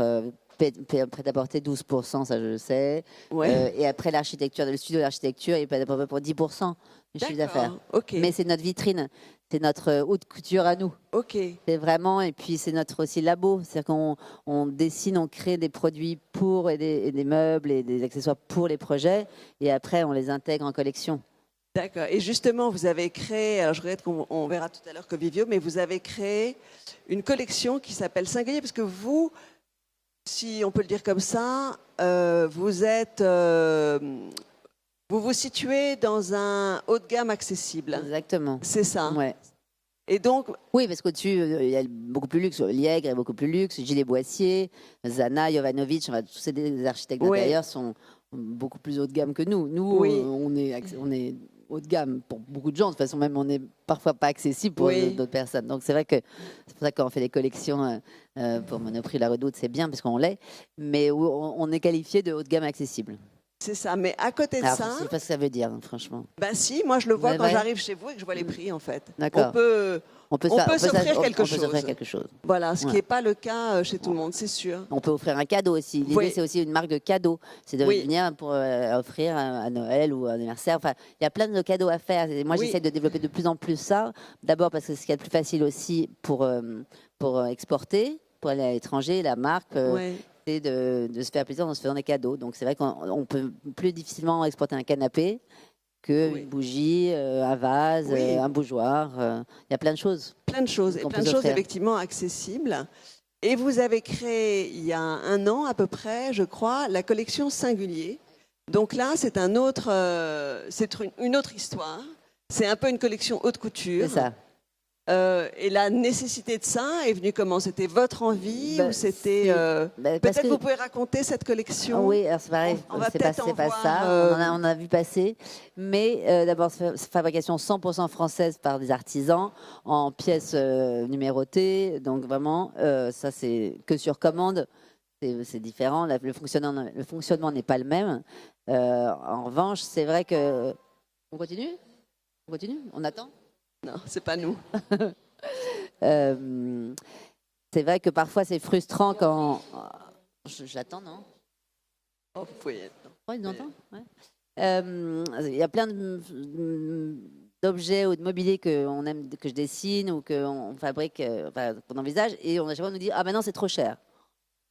[SPEAKER 2] prêt-à-porter 12%, ça je le sais.
[SPEAKER 1] Ouais.
[SPEAKER 2] Et après l'architecture, le studio d'architecture, il peut être à peu près pour 10% du chiffre d'affaires.
[SPEAKER 1] Ok.
[SPEAKER 2] Mais c'est notre vitrine, c'est notre haute couture à nous.
[SPEAKER 1] Ok.
[SPEAKER 2] C'est vraiment, et puis c'est notre aussi labo, c'est-à-dire qu'on dessine, on crée des produits pour et des meubles et des accessoires pour les projets, et après on les intègre en collection.
[SPEAKER 1] D'accord. Et justement, vous avez créé, alors je regrette qu'on verra tout à l'heure Covivio, mais vous avez créé une collection qui s'appelle Singulier, parce que vous, si on peut le dire comme ça, vous êtes, vous vous situez dans un haut de gamme accessible.
[SPEAKER 2] Exactement.
[SPEAKER 1] C'est ça.
[SPEAKER 2] Ouais.
[SPEAKER 1] Et donc,
[SPEAKER 2] Oui, parce qu'au-dessus, il y a beaucoup plus luxe. Liègre est beaucoup plus luxe. Gilles Boissier, Zana, Jovanovic, enfin, tous ces architectes d'intérieur sont beaucoup plus haut de gamme que nous. Nous, on est haut de gamme pour beaucoup de gens. De toute façon, même on n'est parfois pas accessible pour d'autres personnes. Donc c'est vrai que c'est pour ça qu'on fait des collections pour Monoprix, La Redoute, c'est bien parce qu'on l'est. Mais on est qualifié de haut de gamme accessible.
[SPEAKER 1] c'est ça. Mais à côté de
[SPEAKER 2] Alors,
[SPEAKER 1] ça,
[SPEAKER 2] je ne sais pas ce que ça veut dire, franchement.
[SPEAKER 1] ben si, moi je le vois
[SPEAKER 2] Ouais,
[SPEAKER 1] quand
[SPEAKER 2] ouais.
[SPEAKER 1] j'arrive chez vous et que je vois les prix en fait.
[SPEAKER 2] D'accord.
[SPEAKER 1] On peut s'offrir quelque chose.
[SPEAKER 2] On peut s'offrir quelque chose.
[SPEAKER 1] Voilà, ce qui
[SPEAKER 2] Ouais.
[SPEAKER 1] n'est pas le cas chez tout le monde, c'est sûr.
[SPEAKER 2] On peut offrir un cadeau aussi. L'idée,
[SPEAKER 1] Oui.
[SPEAKER 2] c'est aussi une marque de cadeau. C'est de venir pour offrir à Noël ou à anniversaire. Enfin, il y a plein de cadeaux à faire. Et moi, j'essaie de développer de plus en plus ça. D'abord parce que c'est ce qu'il y a de plus facile aussi pour exporter, pour aller à l'étranger. La marque, c'est de se faire plaisir en se faisant des cadeaux. Donc, c'est vrai qu'on peut plus difficilement exporter un canapé qu'une bougie, un vase, un bougeoir. Il y a plein de choses.
[SPEAKER 1] Plein de choses. Et plein de choses effectivement accessibles. Et vous avez créé, il y a un an à peu près, je crois, la collection Singulier. Donc là, c'est une autre histoire. C'est un peu une collection haute couture.
[SPEAKER 2] C'est ça.
[SPEAKER 1] Et la nécessité de ça est venue comment? C'était votre envie ou c'était peut-être vous pouvez raconter cette collection?
[SPEAKER 2] Oui, alors c'est pareil, c'est pas ça. On a vu passer, mais d'abord fabrication 100% française par des artisans en pièces numérotées, donc vraiment ça c'est que sur commande. C'est différent, le fonctionnement n'est pas le même. En revanche, c'est vrai que on continue. On attend.
[SPEAKER 1] Non, c'est pas nous.
[SPEAKER 2] C'est vrai que parfois c'est frustrant quand. J'attends, non?
[SPEAKER 1] Oh, vous pouvez.
[SPEAKER 2] Oh, il entend. Il y a plein d'objets ou de mobilier qu'on aime, que je dessine ou qu'on fabrique, qu'on envisage, et à chaque fois on nous dit ah ben non c'est trop cher.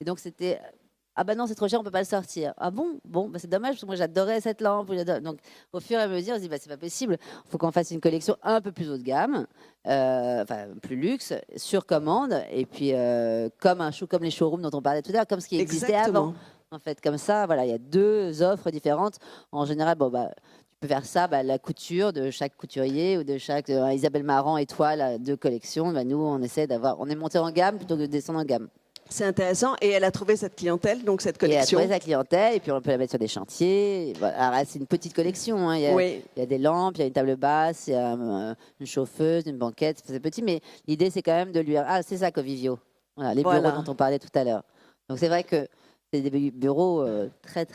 [SPEAKER 2] Et donc c'était ah ben non c'est trop cher, on peut pas le sortir. Ah bon bah, c'est dommage parce que moi j'adorais cette lampe. Donc au fur et à mesure on se dit bah, c'est pas possible, il faut qu'on fasse une collection un peu plus haut de gamme, plus luxe, sur commande, et puis comme les showrooms dont on parlait tout à l'heure, comme ce qui existait avant. En fait, comme ça, voilà, il y a deux offres différentes. En général, tu peux faire ça, la couture de chaque couturier ou de chaque Isabelle Marant étoile de collection. Nous, on essaie on est monté en gamme plutôt que de descendre en gamme.
[SPEAKER 1] C'est intéressant. Et elle a trouvé cette clientèle, donc cette collection.
[SPEAKER 2] Et elle a trouvé sa clientèle, et puis on peut la mettre sur des chantiers. Alors, c'est une petite collection. Hein. Il y a des lampes, il y a une table basse, il y a une chauffeuse, une banquette. C'est petit, mais l'idée, c'est quand même de lui. Ah, c'est ça, Covivio. Voilà, les bureaux dont on parlait tout à l'heure. Donc, c'est vrai que c'est des bureaux très.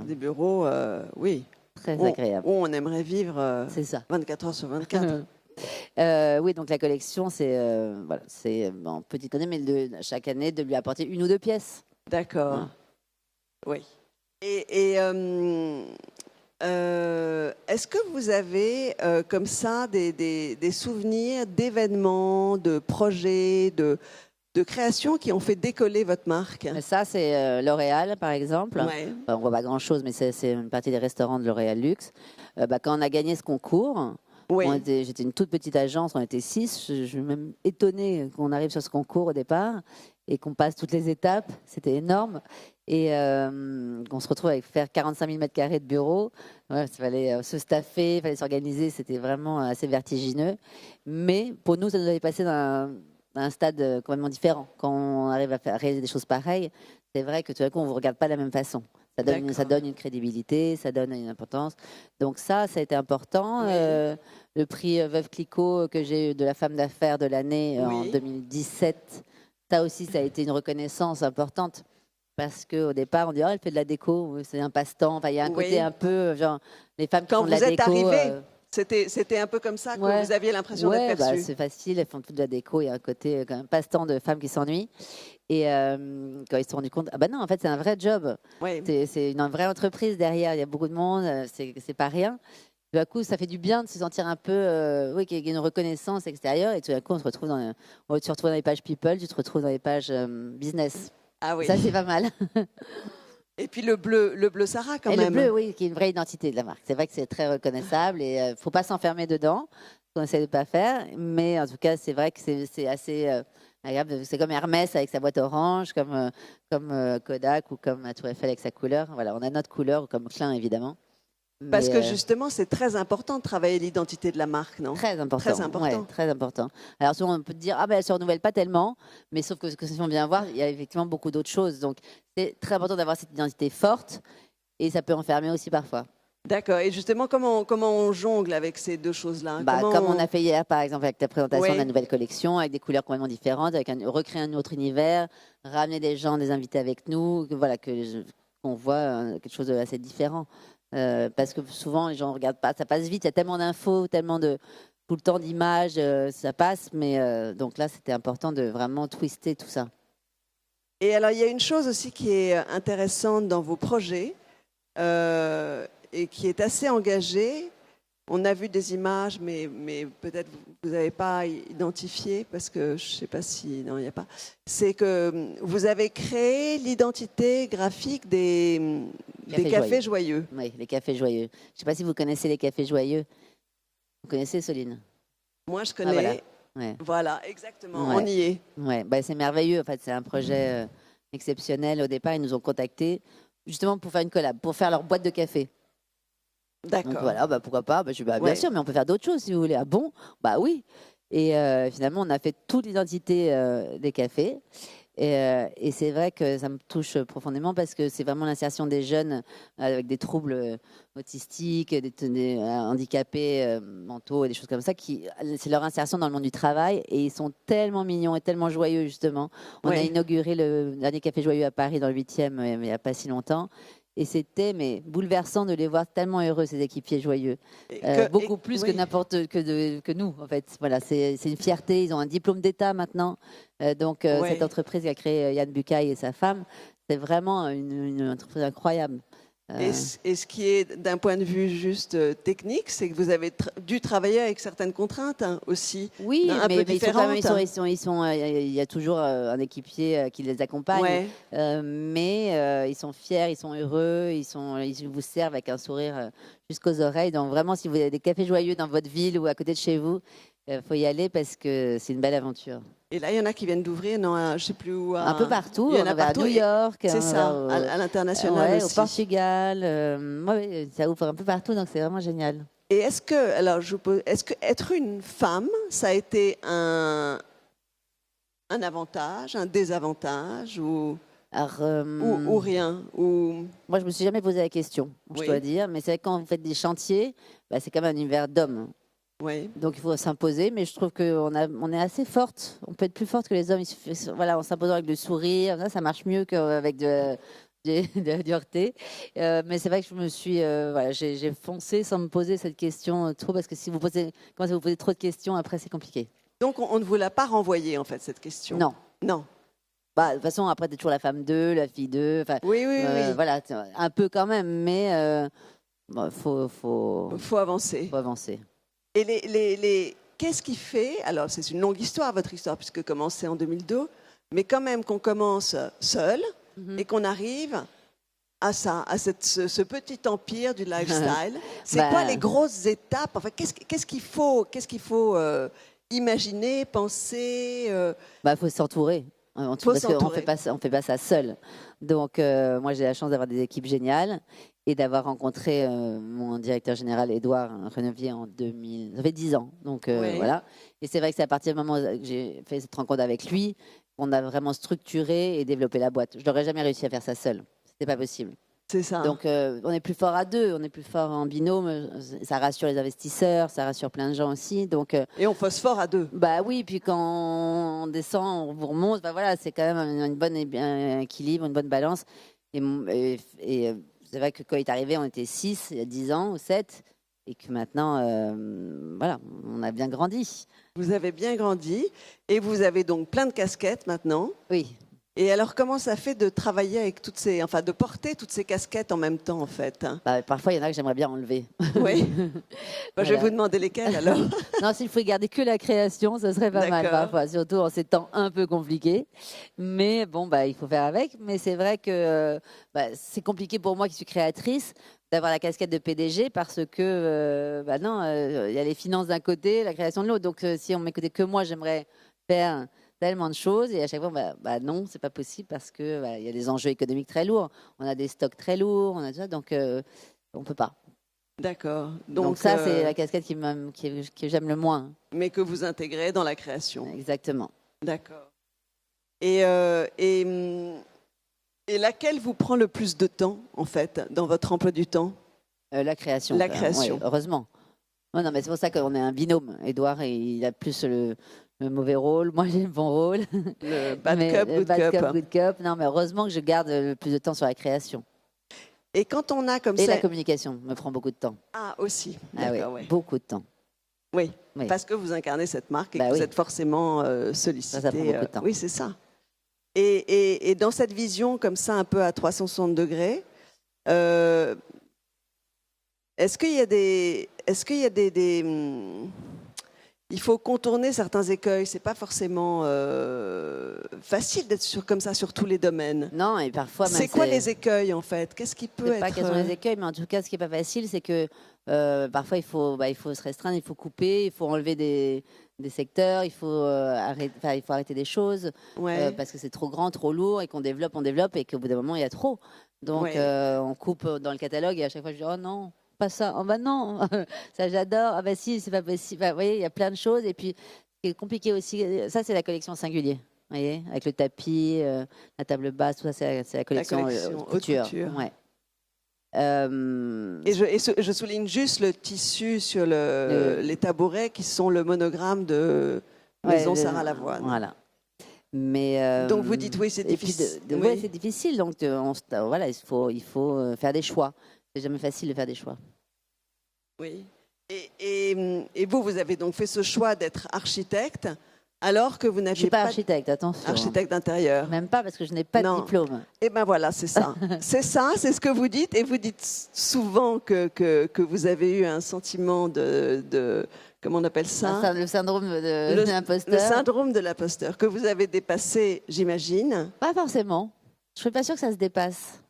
[SPEAKER 1] Des bureaux, oui.
[SPEAKER 2] Très agréables.
[SPEAKER 1] Où on aimerait vivre
[SPEAKER 2] c'est ça.
[SPEAKER 1] 24 heures sur 24.
[SPEAKER 2] Oui, donc la collection, c'est en petite année, mais chaque année, de lui apporter une ou deux pièces.
[SPEAKER 1] D'accord. Oui. Et est-ce que vous avez comme ça des souvenirs d'événements, de projets, de créations qui ont fait décoller votre marque?
[SPEAKER 2] Ça, c'est L'Oréal, par exemple.
[SPEAKER 1] Ouais.
[SPEAKER 2] On ne voit pas grand-chose, mais c'est une partie des restaurants de L'Oréal Luxe. Quand on a gagné ce concours, j'étais une toute petite agence, on était 6. Je suis même étonnée qu'on arrive sur ce concours au départ et qu'on passe toutes les étapes. C'était énorme. Et qu'on se retrouve avec faire 45 000 m² de bureau. Il fallait se staffer, il fallait s'organiser. C'était vraiment assez vertigineux. Mais pour nous, ça nous avait passé d'un stade complètement différent. Quand on arrive à réaliser des choses pareilles, c'est vrai que tout à coup, on ne vous regarde pas de la même façon. Ça donne une crédibilité, ça donne une importance. Donc ça a été important. Le prix Veuve Clicquot que j'ai eu de la femme d'affaires de l'année en 2017, ça aussi, ça a été une reconnaissance importante. Parce qu'au départ, on dit, elle fait de la déco, c'est un passe-temps. Il y a un côté un peu, genre, les femmes qui font de la déco.
[SPEAKER 1] Quand vous êtes arrivée, C'était un peu comme ça que
[SPEAKER 2] Ouais.
[SPEAKER 1] vous aviez l'impression
[SPEAKER 2] Ouais,
[SPEAKER 1] d'être
[SPEAKER 2] bah,
[SPEAKER 1] perçue.
[SPEAKER 2] c'est facile, elles font toute la déco. Il y a un côté quand même passe-temps de femmes qui s'ennuient. Et quand ils se sont rendus compte, ah bah non, en fait, c'est un vrai job.
[SPEAKER 1] Oui.
[SPEAKER 2] C'est une vraie entreprise derrière. Il y a beaucoup de monde, c'est pas rien. Tout d'un coup, ça fait du bien de se sentir un peu, oui, qu'il y a une reconnaissance extérieure. Et tout d'un coup, on se retrouve tu te retrouves dans les pages People, tu te retrouves dans les pages Business.
[SPEAKER 1] Ah oui.
[SPEAKER 2] Ça, c'est pas mal.
[SPEAKER 1] Et puis le bleu Sarah quand
[SPEAKER 2] Et
[SPEAKER 1] même.
[SPEAKER 2] le bleu, oui, qui est une vraie identité de la marque. C'est vrai que c'est très reconnaissable et faut pas s'enfermer dedans. On essaie de pas faire, mais en tout cas, c'est vrai que c'est assez agréable. C'est comme Hermès avec sa boîte orange, comme Kodak ou comme la Tour Eiffel avec sa couleur. Voilà, on a notre couleur, ou comme Klein évidemment.
[SPEAKER 1] Parce
[SPEAKER 2] Mais
[SPEAKER 1] que justement, c'est très important de travailler l'identité de la marque, non?
[SPEAKER 2] très important.
[SPEAKER 1] Très important.
[SPEAKER 2] Ouais, très important. Alors souvent, on peut te dire, ah ben, elle se renouvelle pas tellement, mais sauf que ce que si on vient voir, il y a effectivement beaucoup d'autres choses. Donc, c'est très important d'avoir cette identité forte et ça peut enfermer aussi parfois.
[SPEAKER 1] D'accord. Et justement, comment on jongle avec ces deux choses-là?
[SPEAKER 2] Bah,
[SPEAKER 1] Comment
[SPEAKER 2] comme on a fait hier, par exemple, avec ta présentation de la
[SPEAKER 1] Oui.
[SPEAKER 2] nouvelle collection, avec des couleurs complètement différentes, recréer un autre univers, ramener des gens, des invités avec nous, voilà, qu'on voit quelque chose d'assez différent. Parce que souvent, les gens ne regardent pas, ça passe vite, il y a tellement d'infos, tellement de tout le temps d'images, ça passe, mais donc là, c'était important de vraiment twister tout ça.
[SPEAKER 1] Et alors, il y a une chose aussi qui est intéressante dans vos projets et qui est assez engagée. On a vu des images, mais peut-être vous n'avez pas identifié, parce que je ne sais pas si... Non, il n'y a pas. C'est que vous avez créé l'identité graphique des cafés joyeux.
[SPEAKER 2] Oui, les cafés joyeux. Je ne sais pas si vous connaissez les cafés joyeux. Vous connaissez, Soline?
[SPEAKER 1] Moi, je
[SPEAKER 2] Ah,
[SPEAKER 1] connais.
[SPEAKER 2] voilà. Ouais.
[SPEAKER 1] Voilà, exactement.
[SPEAKER 2] Ouais.
[SPEAKER 1] On y est.
[SPEAKER 2] Ouais, bah, c'est merveilleux. En fait, c'est un projet exceptionnel. Au départ, ils nous ont contactés justement pour faire une collab, pour faire leur boîte de café. Donc
[SPEAKER 1] D'accord.
[SPEAKER 2] voilà, bah, pourquoi pas. Bah, je dis, bah, bien
[SPEAKER 1] Ouais.
[SPEAKER 2] sûr, mais on peut faire d'autres choses si vous voulez. Ah bon? Bah oui. Et finalement, on a fait toute l'identité des cafés. Et c'est vrai que ça me touche profondément parce que c'est vraiment l'insertion des jeunes avec des troubles autistiques, des handicapés mentaux et des choses comme ça. C'est leur insertion dans le monde du travail et ils sont tellement mignons et tellement joyeux justement. On a
[SPEAKER 1] Ouais.
[SPEAKER 2] inauguré le dernier café joyeux à Paris dans le 8e il n'y a pas si longtemps. Et c'était bouleversant de les voir tellement heureux, ces équipiers joyeux. Beaucoup plus que
[SPEAKER 1] oui.
[SPEAKER 2] n'importe que nous, en fait. Voilà, c'est une fierté. Ils ont un diplôme d'État maintenant. Donc,
[SPEAKER 1] Ouais.
[SPEAKER 2] cette entreprise qu'a créée Yann Bucaille et sa femme, c'est vraiment une entreprise incroyable.
[SPEAKER 1] Et ce qui est d'un point de vue juste technique, c'est que vous avez dû travailler avec certaines contraintes aussi.
[SPEAKER 2] Oui,
[SPEAKER 1] un peu
[SPEAKER 2] mais ils sont quand même,
[SPEAKER 1] différentes.
[SPEAKER 2] il y a toujours un équipier qui les accompagne,
[SPEAKER 1] Ouais.
[SPEAKER 2] mais ils sont fiers, ils sont heureux, ils vous servent avec un sourire jusqu'aux oreilles. Donc vraiment, si vous avez des cafés joyeux dans votre ville ou à côté de chez vous, faut y aller parce que c'est une belle aventure.
[SPEAKER 1] Et là, il y en a qui viennent d'ouvrir, non, je ne sais plus où.
[SPEAKER 2] Un peu partout,
[SPEAKER 1] Il y en
[SPEAKER 2] on
[SPEAKER 1] a
[SPEAKER 2] va à
[SPEAKER 1] partout.
[SPEAKER 2] New York,
[SPEAKER 1] C'est ça, à l'international
[SPEAKER 2] ouais,
[SPEAKER 1] aussi.
[SPEAKER 2] au Portugal, ouais, ça ouvre un peu partout, donc c'est vraiment génial.
[SPEAKER 1] Et est-ce que être une femme, ça a été un avantage, un désavantage
[SPEAKER 2] Alors,
[SPEAKER 1] ou rien
[SPEAKER 2] moi, je me suis jamais posé la question, je
[SPEAKER 1] Oui.
[SPEAKER 2] dois dire, mais c'est vrai que quand vous faites des chantiers, bah, c'est comme un univers d'hommes.
[SPEAKER 1] Oui.
[SPEAKER 2] Donc il faut s'imposer, mais je trouve on est assez forte. On peut être plus forte que les hommes. Voilà, en s'imposant avec le sourire, ça marche mieux qu'avec de la dureté. Mais c'est vrai que voilà, j'ai foncé sans me poser cette question trop, parce que si vous commencez à vous poser trop de questions, après c'est compliqué.
[SPEAKER 1] Donc, on ne vous l'a pas renvoyé, en fait, cette question.
[SPEAKER 2] Non.
[SPEAKER 1] Non.
[SPEAKER 2] Bah, de toute façon, après, t'es toujours la femme d'eux, la fille d'eux. Enfin,
[SPEAKER 1] Oui, oui, oui.
[SPEAKER 2] voilà, un peu quand même, mais faut
[SPEAKER 1] Faut avancer. Et qu'est-ce qui fait, alors c'est une longue histoire, votre histoire, puisque commencé en 2002, mais quand même qu'on commence seul et qu'on arrive à ça, à ce petit empire du lifestyle. C'est
[SPEAKER 2] Bah,
[SPEAKER 1] quoi les grosses étapes? Enfin, qu'est-ce qu'il faut imaginer, penser
[SPEAKER 2] bah, faut s'entourer. Parce qu'on fait pas ça seul. Donc, moi, j'ai la chance d'avoir des équipes géniales et d'avoir rencontré mon directeur général, Édouard Renevier, en 2000. Ça fait 10 ans. Donc,
[SPEAKER 1] Oui.
[SPEAKER 2] voilà. Et c'est vrai que c'est à partir du moment que j'ai fait cette rencontre avec lui qu'on a vraiment structuré et développé la boîte. Je n'aurais jamais réussi à faire ça seul. C'était pas possible.
[SPEAKER 1] C'est ça.
[SPEAKER 2] Donc, on est plus fort à deux, on est plus fort en binôme. Ça rassure les investisseurs, ça rassure plein de gens aussi. Donc,
[SPEAKER 1] et on phosphore à deux.
[SPEAKER 2] bah oui, puis quand on descend, on vous remonte. Bah voilà, c'est quand même une bonne équilibre, une bonne balance. Et c'est vrai que quand il est arrivé, on était 6 il y a 10 ans ou 7. et que maintenant, voilà, on a bien grandi.
[SPEAKER 1] Vous avez bien grandi et vous avez donc plein de casquettes maintenant.
[SPEAKER 2] Oui.
[SPEAKER 1] Et alors, comment ça fait de travailler avec enfin, de porter toutes ces casquettes en même temps, en fait?
[SPEAKER 2] Bah, parfois, il y en a que j'aimerais bien enlever.
[SPEAKER 1] Oui. Bah, je vais
[SPEAKER 2] Voilà.
[SPEAKER 1] vous demander lesquelles alors.
[SPEAKER 2] Non, s'il faut garder que la création, ce serait pas mal
[SPEAKER 1] D'accord.
[SPEAKER 2] parfois, surtout en ces temps un peu compliqués. Mais bon, bah, il faut faire avec. Mais c'est vrai que bah, c'est compliqué pour moi qui suis créatrice d'avoir la casquette de PDG parce que bah non, il y a les finances d'un côté, la création de l'autre. Donc si on m'écoutait que moi, j'aimerais faire tellement de choses et à chaque fois, bah non, c'est pas possible parce que bah, y a des enjeux économiques très lourds. On a des stocks très lourds, on a tout ça, donc on peut pas.
[SPEAKER 1] D'accord.
[SPEAKER 2] Donc ça, c'est la casquette que j'aime le moins.
[SPEAKER 1] Mais que vous intégrez dans la création.
[SPEAKER 2] Exactement.
[SPEAKER 1] D'accord. Et laquelle vous prend le plus de temps, en fait, dans votre emploi du temps?
[SPEAKER 2] La création.
[SPEAKER 1] La création.
[SPEAKER 2] Ouais, heureusement. Non, mais c'est pour ça qu'on est un binôme. Édouard, il a plus le mauvais rôle. Moi, j'ai le bon rôle.
[SPEAKER 1] Le bad
[SPEAKER 2] Mais
[SPEAKER 1] cup,
[SPEAKER 2] le
[SPEAKER 1] good
[SPEAKER 2] bad
[SPEAKER 1] cup.
[SPEAKER 2] cup, good cup. Non, mais heureusement que je garde le plus de temps sur la création.
[SPEAKER 1] Et quand on a comme
[SPEAKER 2] Et
[SPEAKER 1] ça...
[SPEAKER 2] la communication me prend beaucoup de temps.
[SPEAKER 1] Ah, aussi.
[SPEAKER 2] Ah oui,
[SPEAKER 1] D'accord, ouais.
[SPEAKER 2] beaucoup de temps.
[SPEAKER 1] Oui,
[SPEAKER 2] Oui.
[SPEAKER 1] parce que vous incarnez cette marque et
[SPEAKER 2] Bah
[SPEAKER 1] que vous
[SPEAKER 2] oui.
[SPEAKER 1] êtes forcément sollicité.
[SPEAKER 2] Ça prend beaucoup de temps.
[SPEAKER 1] Oui, c'est ça. Et dans cette vision comme ça, un peu à 360 degrés, est-ce qu'il y a il faut contourner certains écueils. C'est pas forcément facile d'être comme ça sur tous les domaines.
[SPEAKER 2] Non, et parfois...
[SPEAKER 1] C'est quoi les écueils en fait? Qu'est-ce qui peut
[SPEAKER 2] C'est
[SPEAKER 1] être...
[SPEAKER 2] pas quels sont les écueils, mais en tout cas, ce qui n'est pas facile, c'est que parfois, il faut se restreindre, il faut couper, il faut enlever des secteurs, il faut arrêter des choses
[SPEAKER 1] Ouais.
[SPEAKER 2] parce que c'est trop grand, trop lourd et qu'on développe, et qu'au bout d'un moment, il y a trop. Donc,
[SPEAKER 1] Ouais.
[SPEAKER 2] on coupe dans le catalogue et à chaque fois, je dis oh non, pas ça. Oh bah non, ça j'adore. Ah bah si, c'est pas possible. Bah, vous voyez, il y a plein de choses. Et puis, ce qui est compliqué aussi, ça, c'est la collection Singulier. Vous voyez, avec le tapis, la table basse, tout ça, c'est la collection, haute couture. Ouais.
[SPEAKER 1] Et je souligne juste le tissu sur les tabourets qui sont le monogramme de Maison Sarah Lavoine.
[SPEAKER 2] Voilà. Mais,
[SPEAKER 1] donc vous dites oui, c'est difficile.
[SPEAKER 2] Oui, c'est difficile. Donc voilà, il faut faire des choix. C'est jamais facile de faire des choix.
[SPEAKER 1] Oui. Et vous avez donc fait ce choix d'être architecte alors que vous n'aviez pas...
[SPEAKER 2] Je suis pas architecte, attention.
[SPEAKER 1] Architecte d'intérieur.
[SPEAKER 2] Même pas parce que je n'ai pas de diplôme.
[SPEAKER 1] Et ben voilà, c'est ça. c'est ce que vous dites. Et vous dites souvent que vous avez eu un sentiment de comment on appelle ça?
[SPEAKER 2] Le syndrome de l'imposteur.
[SPEAKER 1] Le syndrome de l'imposteur que vous avez dépassé, j'imagine.
[SPEAKER 2] Pas forcément. Je suis pas sûre que ça se dépasse.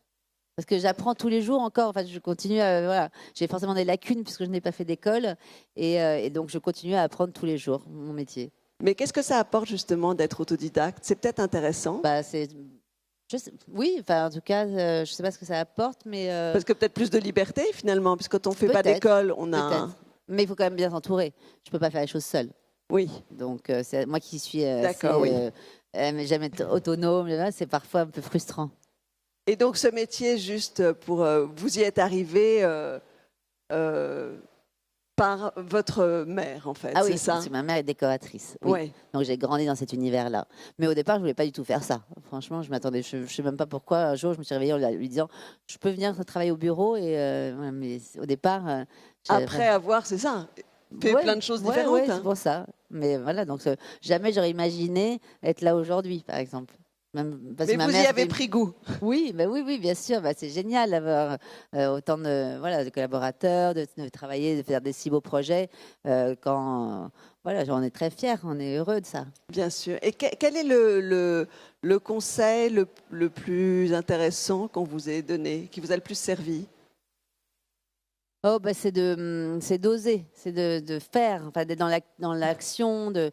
[SPEAKER 2] Parce que j'apprends tous les jours encore. Enfin, je continue voilà. J'ai forcément des lacunes puisque je n'ai pas fait d'école. Et donc, je continue à apprendre tous les jours mon métier.
[SPEAKER 1] Mais qu'est-ce que ça apporte justement d'être autodidacte? C'est peut-être intéressant.
[SPEAKER 2] Bah, oui, enfin, en tout cas, je ne sais pas ce que ça apporte, mais...
[SPEAKER 1] Parce que peut-être plus de liberté finalement, puisque quand on ne fait pas d'école, on a...
[SPEAKER 2] Mais il faut quand même bien s'entourer. Je ne peux pas faire les choses seule.
[SPEAKER 1] Oui.
[SPEAKER 2] Donc, c'est moi qui suis mais jamais autonome, c'est parfois un peu frustrant.
[SPEAKER 1] Et donc, ce métier, juste pour... vous y êtes arrivé par votre mère, en fait,
[SPEAKER 2] ah oui,
[SPEAKER 1] c'est ça?
[SPEAKER 2] Parce que ma mère est décoratrice. Oui.
[SPEAKER 1] Ouais.
[SPEAKER 2] Donc j'ai grandi dans cet univers-là. Mais au départ, je voulais pas du tout faire ça. Franchement, je m'attendais. Je sais même pas pourquoi. Un jour, je me suis réveillée en lui disant, je peux venir travailler au bureau. Et mais au départ,
[SPEAKER 1] après avoir, c'est ça, fait plein de choses différentes.
[SPEAKER 2] Oui, c'est pour ça. Mais voilà, donc jamais j'aurais imaginé être là aujourd'hui, par exemple.
[SPEAKER 1] Parce mais que vous y avez pris goût.
[SPEAKER 2] Oui, oui, bien sûr. Bah, c'est génial d'avoir autant de collaborateurs, de travailler, de faire des si beaux projets. Voilà, on est très fiers, on est heureux de ça.
[SPEAKER 1] Bien sûr. Et quel est le conseil le plus intéressant qu'on vous ait donné, qui vous a le plus servi?
[SPEAKER 2] Oh, bah, c'est d'oser, c'est de faire, enfin, d'être dans l'action, de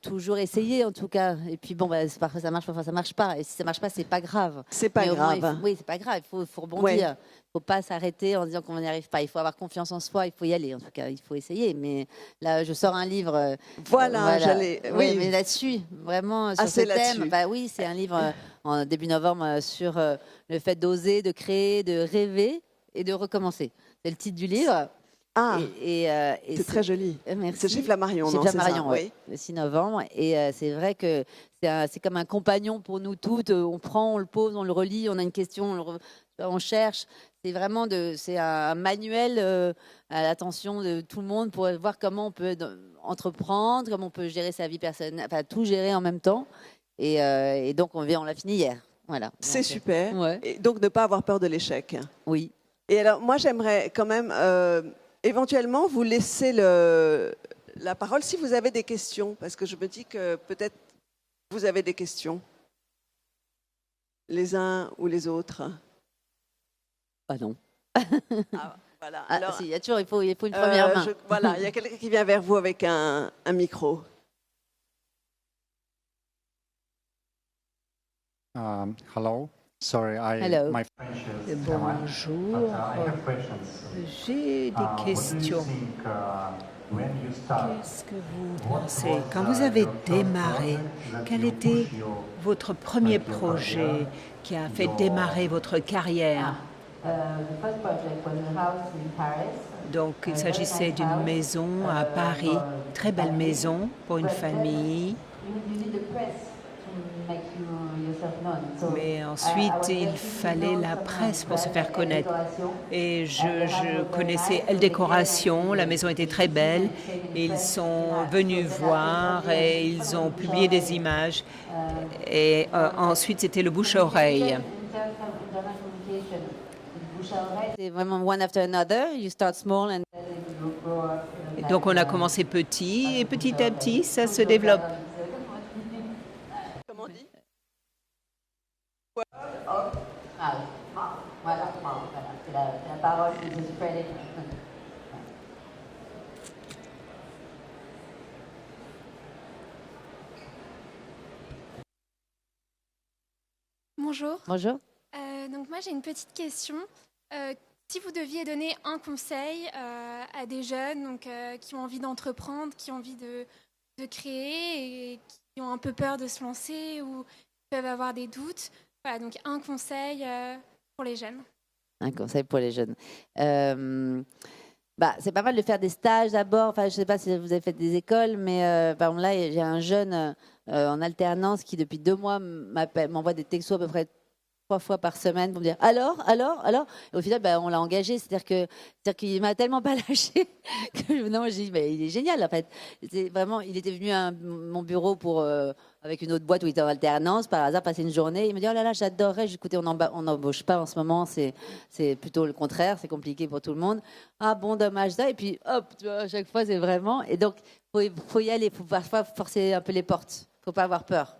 [SPEAKER 2] toujours essayer en tout cas. Et puis bon, parfois ça marche, parfois ça marche pas. Et si ça marche pas, c'est pas grave.
[SPEAKER 1] C'est pas grave.
[SPEAKER 2] Oui, c'est pas grave. Il faut rebondir. Il faut pas s'arrêter en disant qu'on n'y arrive pas. Il faut avoir confiance en soi. Il faut y aller. En tout cas, il faut essayer. Mais là, je sors un livre.
[SPEAKER 1] Voilà.
[SPEAKER 2] Oui, mais là-dessus, vraiment sur ce thème. Bah oui, c'est un livre en début novembre sur le fait d'oser, de créer, de rêver et de recommencer. C'est le titre du livre.
[SPEAKER 1] Ah, c'est très joli.
[SPEAKER 2] Merci.
[SPEAKER 1] C'est chez Flammarion, non?
[SPEAKER 2] Chez Flammarion, oui. Le 6 novembre. Et c'est vrai que c'est comme un compagnon pour nous toutes. On prend, on le pose, on le relit, on a une question, on cherche. C'est vraiment c'est un manuel à l'attention de tout le monde pour voir comment on peut entreprendre, comment on peut gérer sa vie personnelle, enfin tout gérer en même temps. Et donc on l'a fini hier. Voilà.
[SPEAKER 1] C'est
[SPEAKER 2] Donc,
[SPEAKER 1] super.
[SPEAKER 2] ouais.
[SPEAKER 1] Et donc ne pas avoir peur de l'échec.
[SPEAKER 2] Oui.
[SPEAKER 1] Et alors moi j'aimerais quand même éventuellement vous laisser la parole si vous avez des questions, parce que je me dis que peut-être vous avez des questions, les uns ou les autres.
[SPEAKER 2] Ah non.
[SPEAKER 1] Ah, voilà.
[SPEAKER 2] Ah,
[SPEAKER 1] Alors,
[SPEAKER 2] si, il faut une première main.
[SPEAKER 1] Voilà, il y a quelqu'un qui vient vers vous avec un micro.
[SPEAKER 3] Hello. Sorry,
[SPEAKER 2] Hello.
[SPEAKER 3] my
[SPEAKER 4] Bonjour, j'ai des questions. Qu'est-ce que vous pensez quand vous avez démarré? Quel était votre premier projet qui a fait démarrer votre carrière? Donc, il s'agissait d'une maison à Paris, très belle maison pour une famille. Mais ensuite, il fallait la presse pour se faire connaître. Et je connaissais Elle Décoration, la maison était très belle. Ils sont venus voir et ils ont publié des images. Et ensuite, c'était le bouche-oreille.
[SPEAKER 2] C'est vraiment one after another. You start small and
[SPEAKER 4] Et donc, on a commencé petit et petit à petit, ça se développe.
[SPEAKER 1] Comment on dit?
[SPEAKER 2] Voilà, c'est la parole de spreading.
[SPEAKER 5] Bonjour.
[SPEAKER 2] Bonjour.
[SPEAKER 5] Donc moi j'ai une petite question. Si vous deviez donner un conseil à des jeunes donc, qui ont envie d'entreprendre, qui ont envie de créer et qui ont un peu peur de se lancer ou peuvent avoir des doutes, voilà, donc un conseil pour les jeunes.
[SPEAKER 2] Un conseil pour les jeunes. C'est pas mal de faire des stages d'abord. Enfin, je ne sais pas si vous avez fait des écoles, mais par exemple là, j'ai un jeune en alternance qui depuis 2 mois m'envoie des textos à peu près 3 fois par semaine pour me dire alors. Et au final, on l'a engagé. C'est-à-dire qu'il m'a tellement pas lâché que non, je dis il est génial en fait. Vraiment, il était venu à mon bureau avec une autre boîte où il était en alternance, par hasard, passer une journée. Il me dit oh là là, j'adorerais. Écoutez, on n'embauche pas en ce moment. C'est plutôt le contraire. C'est compliqué pour tout le monde. Ah bon, dommage ça. Et puis hop, tu vois, à chaque fois c'est vraiment. Et donc faut y aller. Faut parfois forcer un peu les portes. Faut pas avoir peur.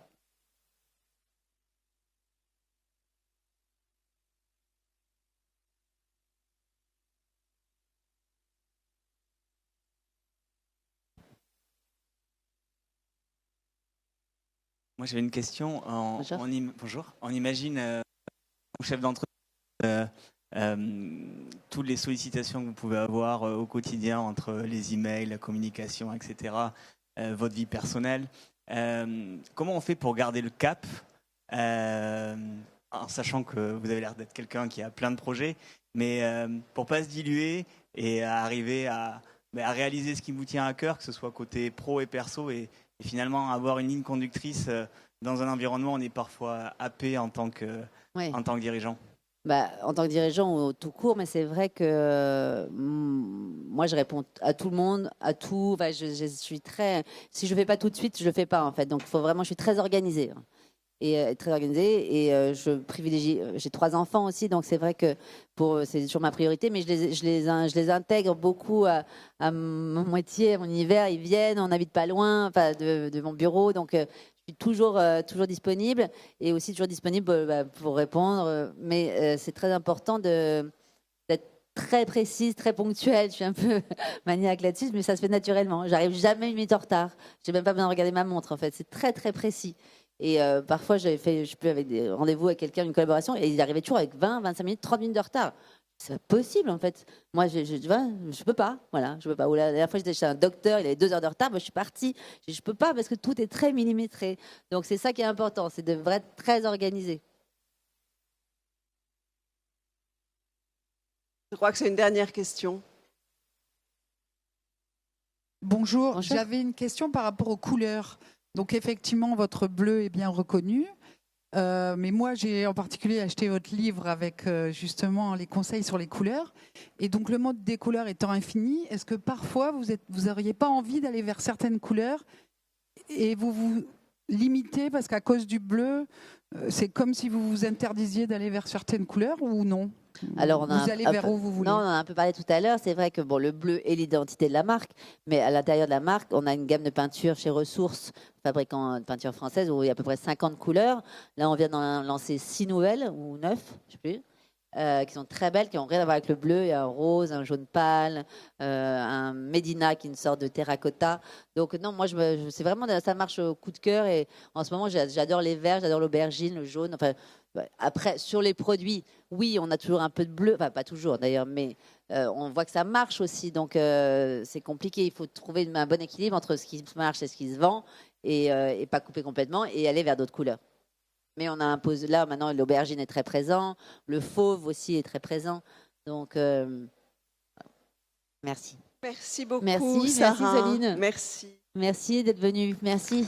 [SPEAKER 6] Moi, j'avais une question.
[SPEAKER 2] Bonjour.
[SPEAKER 6] On imagine, chef d'entreprise, toutes les sollicitations que vous pouvez avoir au quotidien entre les emails, la communication, etc., votre vie personnelle. Comment on fait pour garder le cap en sachant que vous avez l'air d'être quelqu'un qui a plein de projets, mais pour pas se diluer et arriver à réaliser ce qui vous tient à cœur, que ce soit côté pro et perso, et finalement avoir une ligne conductrice dans un environnement où on est parfois happé en tant que dirigeant.
[SPEAKER 2] En tant que dirigeant ou tout court, mais c'est vrai que moi je réponds à tout le monde, à tout. Je suis très. Si je le fais pas tout de suite, je le fais pas en fait. Donc je suis très organisée et je privilégie. J'ai 3 enfants aussi, donc c'est vrai que c'est toujours ma priorité, mais je les intègre beaucoup à mon métier, à mon univers. Ils viennent, on n'habite pas loin, de mon bureau, donc je suis toujours disponible et aussi toujours disponible pour répondre. Mais c'est très important d'être très précise, très ponctuelle. Je suis un peu maniaque là-dessus, mais ça se fait naturellement. J'arrive jamais 1 minute en retard. J'ai même pas besoin de regarder ma montre en fait. C'est très très précis. Et parfois, je peux avec des rendez-vous avec quelqu'un, une collaboration, et il arrivait toujours avec 20, 25 minutes, 30 minutes de retard. C'est pas possible, en fait. Moi, je peux pas. Voilà, je peux pas. Ou la dernière fois, j'étais chez un docteur, il avait 2 heures de retard, je suis partie. Je peux pas parce que tout est très millimétré. Donc, c'est ça qui est important, c'est de être très organisé.
[SPEAKER 1] Je crois que c'est une dernière question.
[SPEAKER 7] Bonjour, j'avais une question par rapport aux couleurs. Donc effectivement, votre bleu est bien reconnu. Mais moi, j'ai en particulier acheté votre livre avec justement les conseils sur les couleurs. Et donc, le monde des couleurs étant infini, est-ce que parfois, vous n'auriez pas envie d'aller vers certaines couleurs et vous vous limitez parce qu'à cause du bleu, c'est comme si vous vous interdisiez d'aller vers certaines couleurs ou non?
[SPEAKER 2] Alors,
[SPEAKER 7] vous allez vers où vous voulez?
[SPEAKER 2] Non, on en a un peu parlé tout à l'heure. C'est vrai que bon, le bleu est l'identité de la marque, mais à l'intérieur de la marque, on a une gamme de peintures chez Ressources, fabricant de peinture française, où il y a à peu près 50 couleurs. Là, on vient d'en lancer 6 nouvelles, ou 9, je sais plus. Qui sont très belles, qui n'ont rien à voir avec le bleu. Il y a un rose, un jaune pâle, un Médina qui est une sorte de terracotta. Donc non, moi, c'est vraiment, ça marche au coup de cœur. Et en ce moment, j'adore les verts, j'adore l'aubergine, le jaune. Enfin, après, sur les produits, oui, on a toujours un peu de bleu. Enfin, pas toujours d'ailleurs, mais on voit que ça marche aussi. Donc c'est compliqué. Il faut trouver un bon équilibre entre ce qui marche et ce qui se vend et pas couper complètement et aller vers d'autres couleurs. Mais on a imposé, là, maintenant, l'aubergine est très présent, le fauve aussi est très présent. Donc, merci.
[SPEAKER 1] Merci beaucoup,
[SPEAKER 2] Merci,
[SPEAKER 1] Sarah.
[SPEAKER 2] merci, Soline.
[SPEAKER 1] Merci.
[SPEAKER 2] Merci d'être venue. Merci.